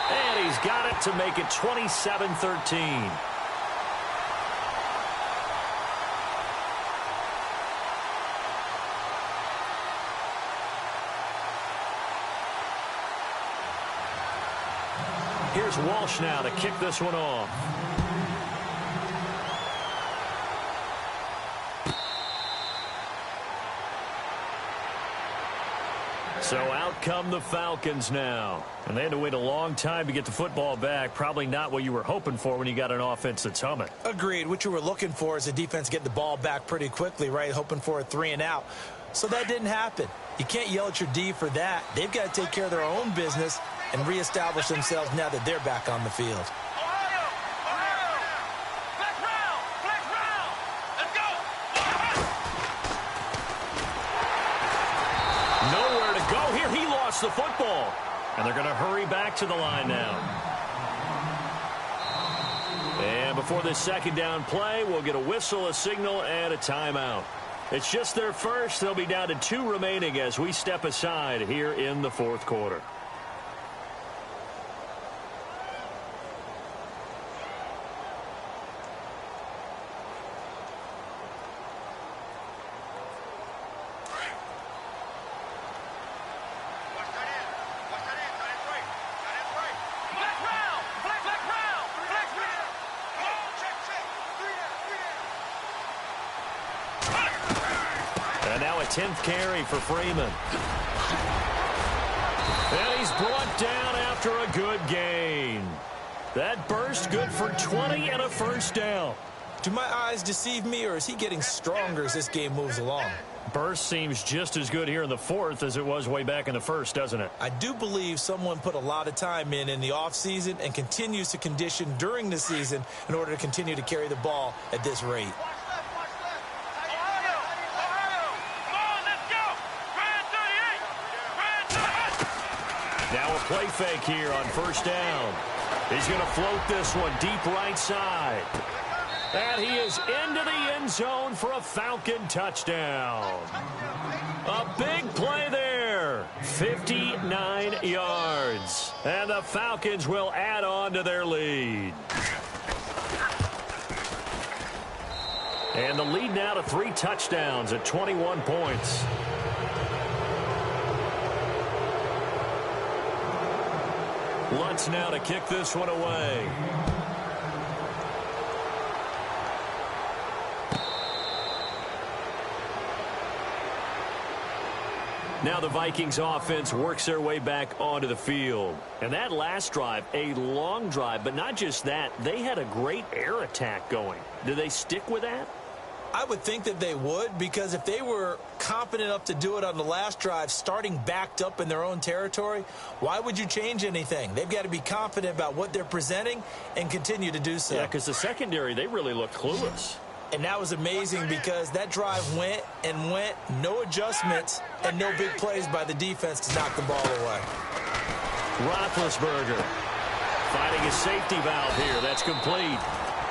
S1: And he's got it to make it 27-13. Here's Walsh now to kick this one off. So out come the Falcons now. And they had to wait a long time to get the football back. Probably not what you were hoping for when you got an offense that's humming.
S2: Agreed. What you were looking for is a defense get the ball back pretty quickly, right? Hoping for a 3 and out. So that didn't happen. You can't yell at your D for that. They've got to take care of their own business and reestablish themselves now that they're back on the field.
S1: Nowhere to go here. He lost the football. And they're going to hurry back to the line now. And before this second down play, we'll get a whistle, a signal, and a timeout. It's just their first. They'll be down to 2 remaining as we step aside here in the fourth quarter. And now a 10th carry for Freeman. And he's brought down after a good gain. That burst good for 20 and a first down.
S2: Do my eyes deceive me, or is he getting stronger as this game moves along?
S1: Burst seems just as good here in the fourth as it was way back in the first, doesn't it?
S2: I do believe someone put a lot of time in the offseason and continues to condition during the season in order to continue to carry the ball at this rate.
S1: Now a play fake here on first down. He's going to float this one deep right side. And he is into the end zone for a Falcon touchdown. A big play there. 59 yards. And the Falcons will add on to their lead. And the lead now to 3 touchdowns at 21 points. Lutz now to kick this one away. Now the Vikings offense works their way back onto the field. And that last drive, a long drive, but not just that, they had a great air attack going. Do they stick with that?
S2: I would think that they would, because if they were confident enough to do it on the last drive, starting backed up in their own territory, why would you change anything? They've got to be confident about what they're presenting and continue to do so.
S1: Yeah, because the secondary, they really look clueless.
S2: And that was amazing because that drive went and went, no adjustments, and no big plays by the defense to knock the ball away.
S1: Roethlisberger finding a safety valve here. That's complete.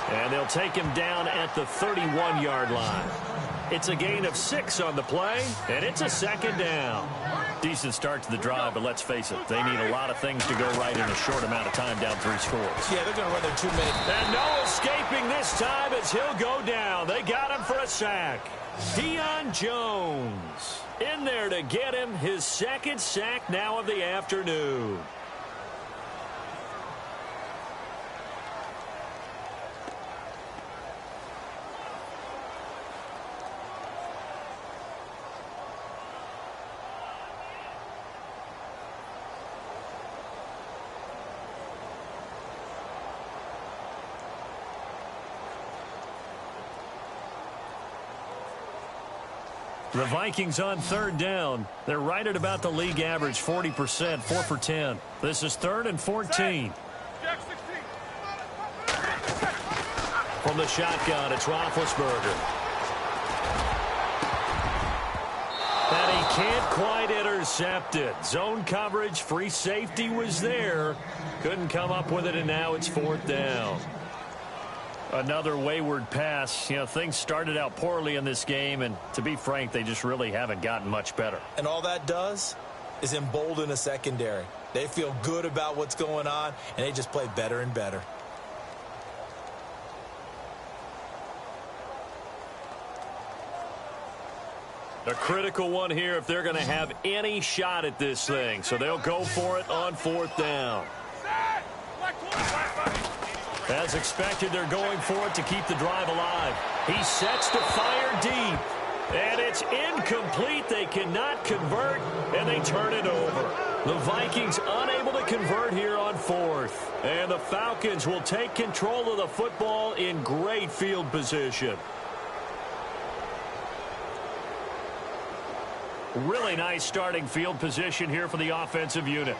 S1: And they'll take him down at the 31-yard line. It's a gain of 6 on the play, and it's a second down. Decent start to the drive, but let's face it, they need a lot of things to go right in a short amount of time, down 3 scores.
S2: Yeah, they're going to run their 2-minute.
S1: And no escaping this time as he'll go down. They got him for a sack. Deion Jones in there to get him his second sack now of the afternoon. The Vikings on third down. They're right at about the league average, 40%, 4 for 10. This is 3rd and 14. From the shotgun, it's Roethlisberger. And he can't quite intercept it. Zone coverage, free safety was there. Couldn't come up with it, and now it's 4th down. Another wayward pass. You know, things started out poorly in this game, and to be frank, they just really haven't gotten much better.
S2: And all that does is embolden a secondary. They feel good about what's going on, and they just play better and better.
S1: A critical one here if they're going to have any shot at this thing. So they'll go for it on 4th down. As expected, they're going for it to keep the drive alive. He sets to fire deep. And it's incomplete. They cannot convert, and they turn it over. The Vikings unable to convert here on fourth. And the Falcons will take control of the football in great field position. Really nice starting field position here for the offensive unit.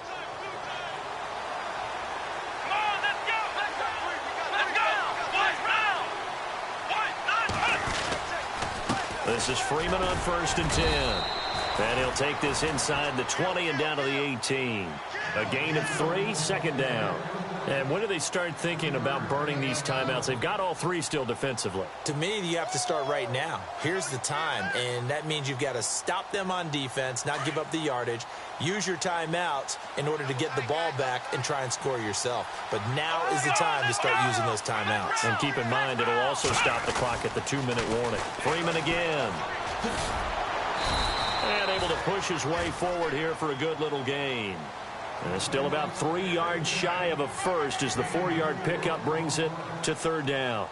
S1: This is Freeman on 1st and 10. And he'll take this inside the 20 and down to the 18. A gain of 3, 2nd down. And when do they start thinking about burning these timeouts? They've got all 3 still defensively.
S2: To me, you have to start right now. Here's the time, and that means you've got to stop them on defense, not give up the yardage, use your timeouts in order to get the ball back and try and score yourself. But now is the time to start using those timeouts.
S1: And keep in mind, it'll also stop the clock at the 2-minute warning. Freeman again. And able to push his way forward here for a good little gain. And still about 3 yards shy of a first as the 4-yard pickup brings it to 3rd down.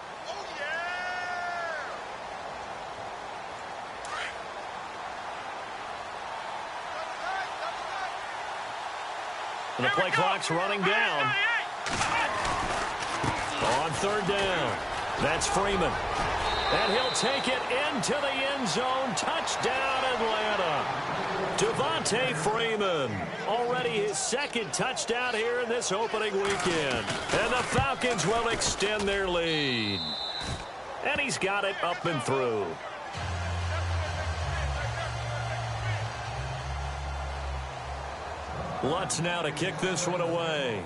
S1: And the play clock's running down. On 3rd down, that's Freeman. And he'll take it into the end zone. Touchdown, Atlanta. Devontae Freeman, already his 2nd touchdown here in this opening weekend. And the Falcons will extend their lead. And he's got it up and through. Lutz now to kick this one away.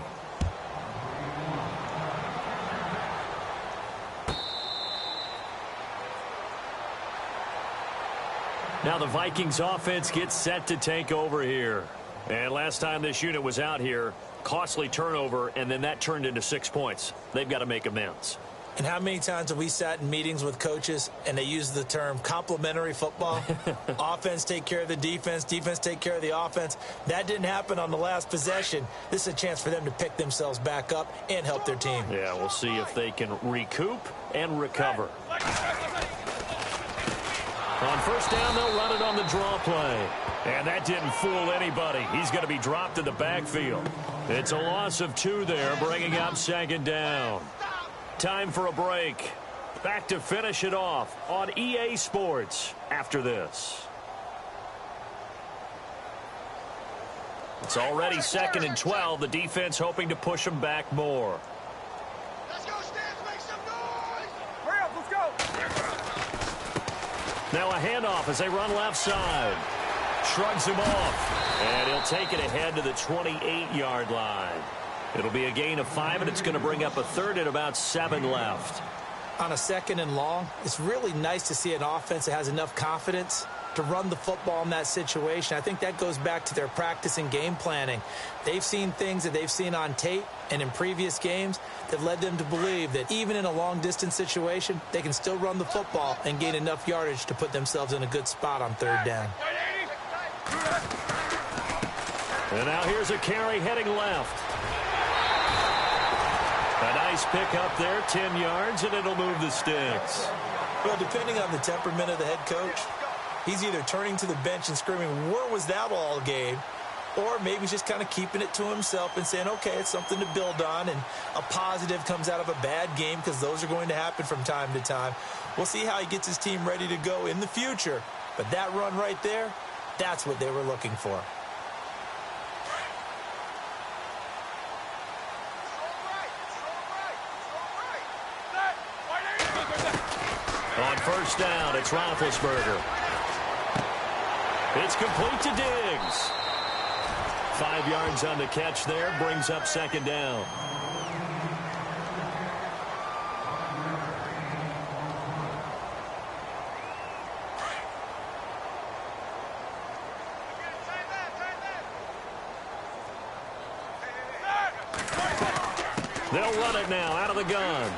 S1: Now the Vikings offense gets set to take over here. And last time this unit was out here, costly turnover, and then that turned into 6 points. They've got to make amends.
S2: And how many times have we sat in meetings with coaches and they use the term complementary football? Offense take care of the defense, defense take care of the offense. That didn't happen on the last possession. This is a chance for them to pick themselves back up and help their team.
S1: Yeah, we'll see if they can recoup and recover. On 1st down, they'll run it on the draw play. And that didn't fool anybody. He's going to be dropped in the backfield. It's a loss of 2 there, bringing up 2nd down. Time for a break. Back to finish it off on EA Sports after this. It's already 2nd and 12. The defense hoping to push them back more.
S3: Let's go, Stans, make some noise! Hurry up, let's go!
S1: Now a handoff as they run left side. Shrugs him off. And he'll take it ahead to the 28-yard line. It'll be a gain of 5, and it's going to bring up a 3rd and about 7 left.
S2: On a 2nd and long, it's really nice to see an offense that has enough confidence to run the football in that situation. I think that goes back to their practice and game planning. They've seen things that they've seen on tape and in previous games that led them to believe that even in a long-distance situation, they can still run the football and gain enough yardage to put themselves in a good spot on 3rd down.
S1: And now here's a carry heading left. A nice pick up there, 10 yards, and it'll move the sticks.
S2: Well, depending on the temperament of the head coach, he's either turning to the bench and screaming, where was that all game? Or maybe just kind of keeping it to himself and saying, okay, it's something to build on, and a positive comes out of a bad game because those are going to happen from time to time. We'll see how he gets his team ready to go in the future. But that run right there, that's what they were looking for.
S1: On 1st down, it's Roethlisberger. It's complete to Diggs. 5 yards on the catch there, brings up 2nd down. They'll run it now out of the gun.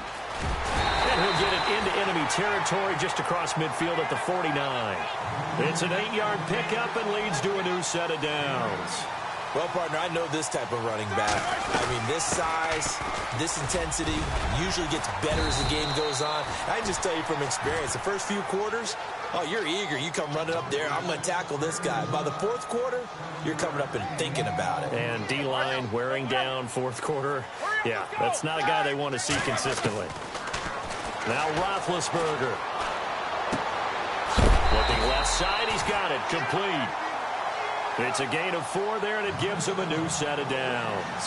S1: And he'll get it into enemy territory just across midfield at the 49. It's an 8-yard pickup and leads to a new set of downs.
S2: Well, partner, I know this type of running back. I mean, this size, this intensity usually gets better as the game goes on. I can just tell you from experience, the first few quarters, oh, you're eager. You come running up there, I'm going to tackle this guy. By the fourth quarter, you're coming up and thinking about it.
S1: And D-line wearing down fourth quarter. Yeah, that's not a guy they want to see consistently. Now Roethlisberger. Looking left side, he's got it. Complete. It's a gain of 4 there, and it gives him a new set of downs.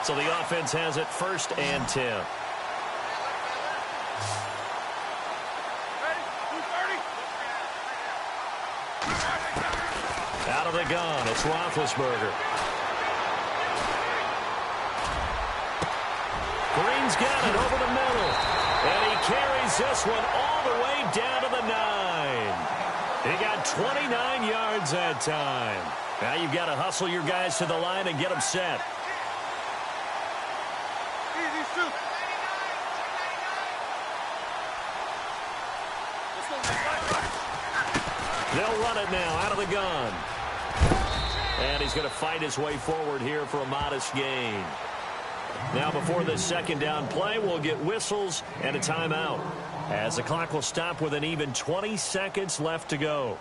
S1: So the offense has it 1st and 10. Out of the gun, it's Roethlisberger. Green's got it over the middle. And he carries this one all the way down to the 9. He got 29 yards that time. Now you've got to hustle your guys to the line and get them set. They'll run it now out of the gun. And he's going to fight his way forward here for a modest gain. Now before this second down play, we'll get whistles and a timeout, as the clock will stop with an even 20 seconds left to go.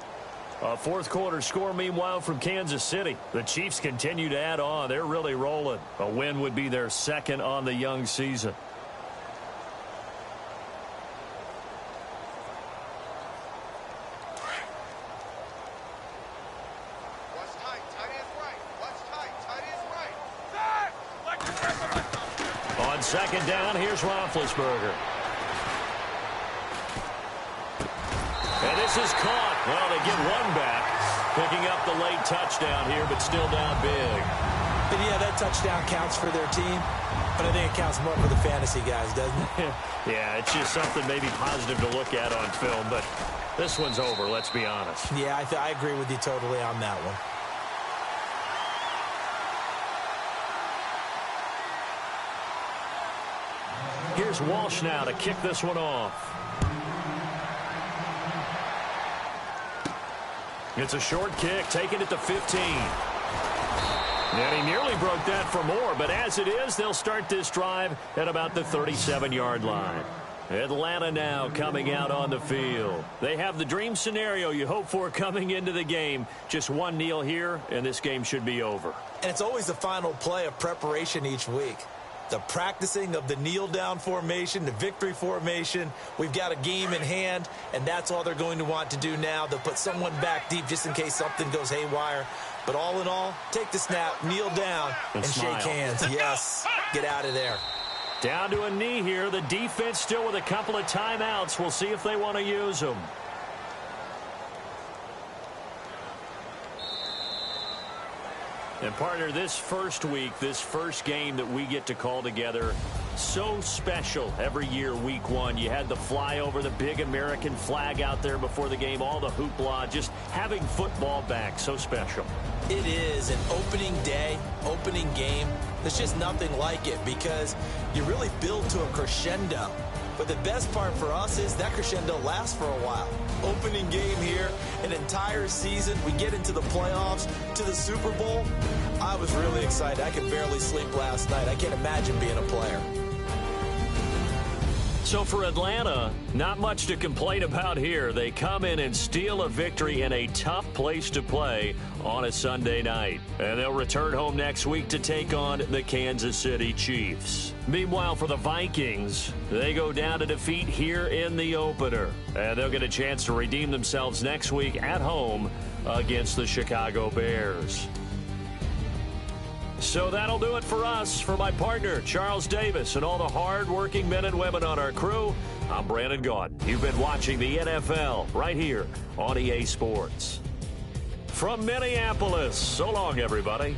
S1: A fourth quarter score, meanwhile, from Kansas City. The Chiefs continue to add on. They're really rolling. A win would be their second on the young season. On second down, here's Roethlisberger. And this is caught. Well, they get one back. Picking up the late touchdown here, but still down big.
S2: And yeah, that touchdown counts for their team, but I think it counts more for the fantasy guys, doesn't it?
S1: Yeah, it's just something maybe positive to look at on film, but this one's over, let's be honest.
S2: Yeah, I agree with you totally on that one.
S1: Here's Walsh now to kick this one off. It's a short kick, taking it to 15. And he nearly broke that for more, but as it is, they'll start this drive at about the 37-yard line. Atlanta now coming out on the field. They have the dream scenario you hope for coming into the game. Just one kneel here, and this game should be over.
S2: And it's always the final play of preparation each week. The practicing of the kneel-down formation, the victory formation. We've got a game in hand, and that's all they're going to want to do now. They'll put someone back deep just in case something goes haywire. But all in all, take the snap, kneel down, and shake hands. Yes, get out of there.
S1: Down to a knee here. The defense still with a couple of timeouts. We'll see if they want to use them. And, partner, this first week, this first game that we get to call together, so special every year, week one. You had the flyover, the big American flag out there before the game, all the hoopla, just having football back, so special.
S2: It is an opening day, opening game. There's just nothing like it because you really build to a crescendo. But the best part for us is that crescendo lasts for a while. Opening game here, an entire season. We get into the playoffs, to the Super Bowl. I was really excited. I could barely sleep last night. I can't imagine being a player.
S1: So for Atlanta, not much to complain about here. They come in and steal a victory in a tough place to play on a Sunday night. And they'll return home next week to take on the Kansas City Chiefs. Meanwhile, for the Vikings, they go down to defeat here in the opener. And they'll get a chance to redeem themselves next week at home against the Chicago Bears. So that'll do it for us. For my partner, Charles Davis, and all the hard-working men and women on our crew, I'm Brandon Gaudin. You've been watching the NFL right here on EA Sports. From Minneapolis, so long, everybody.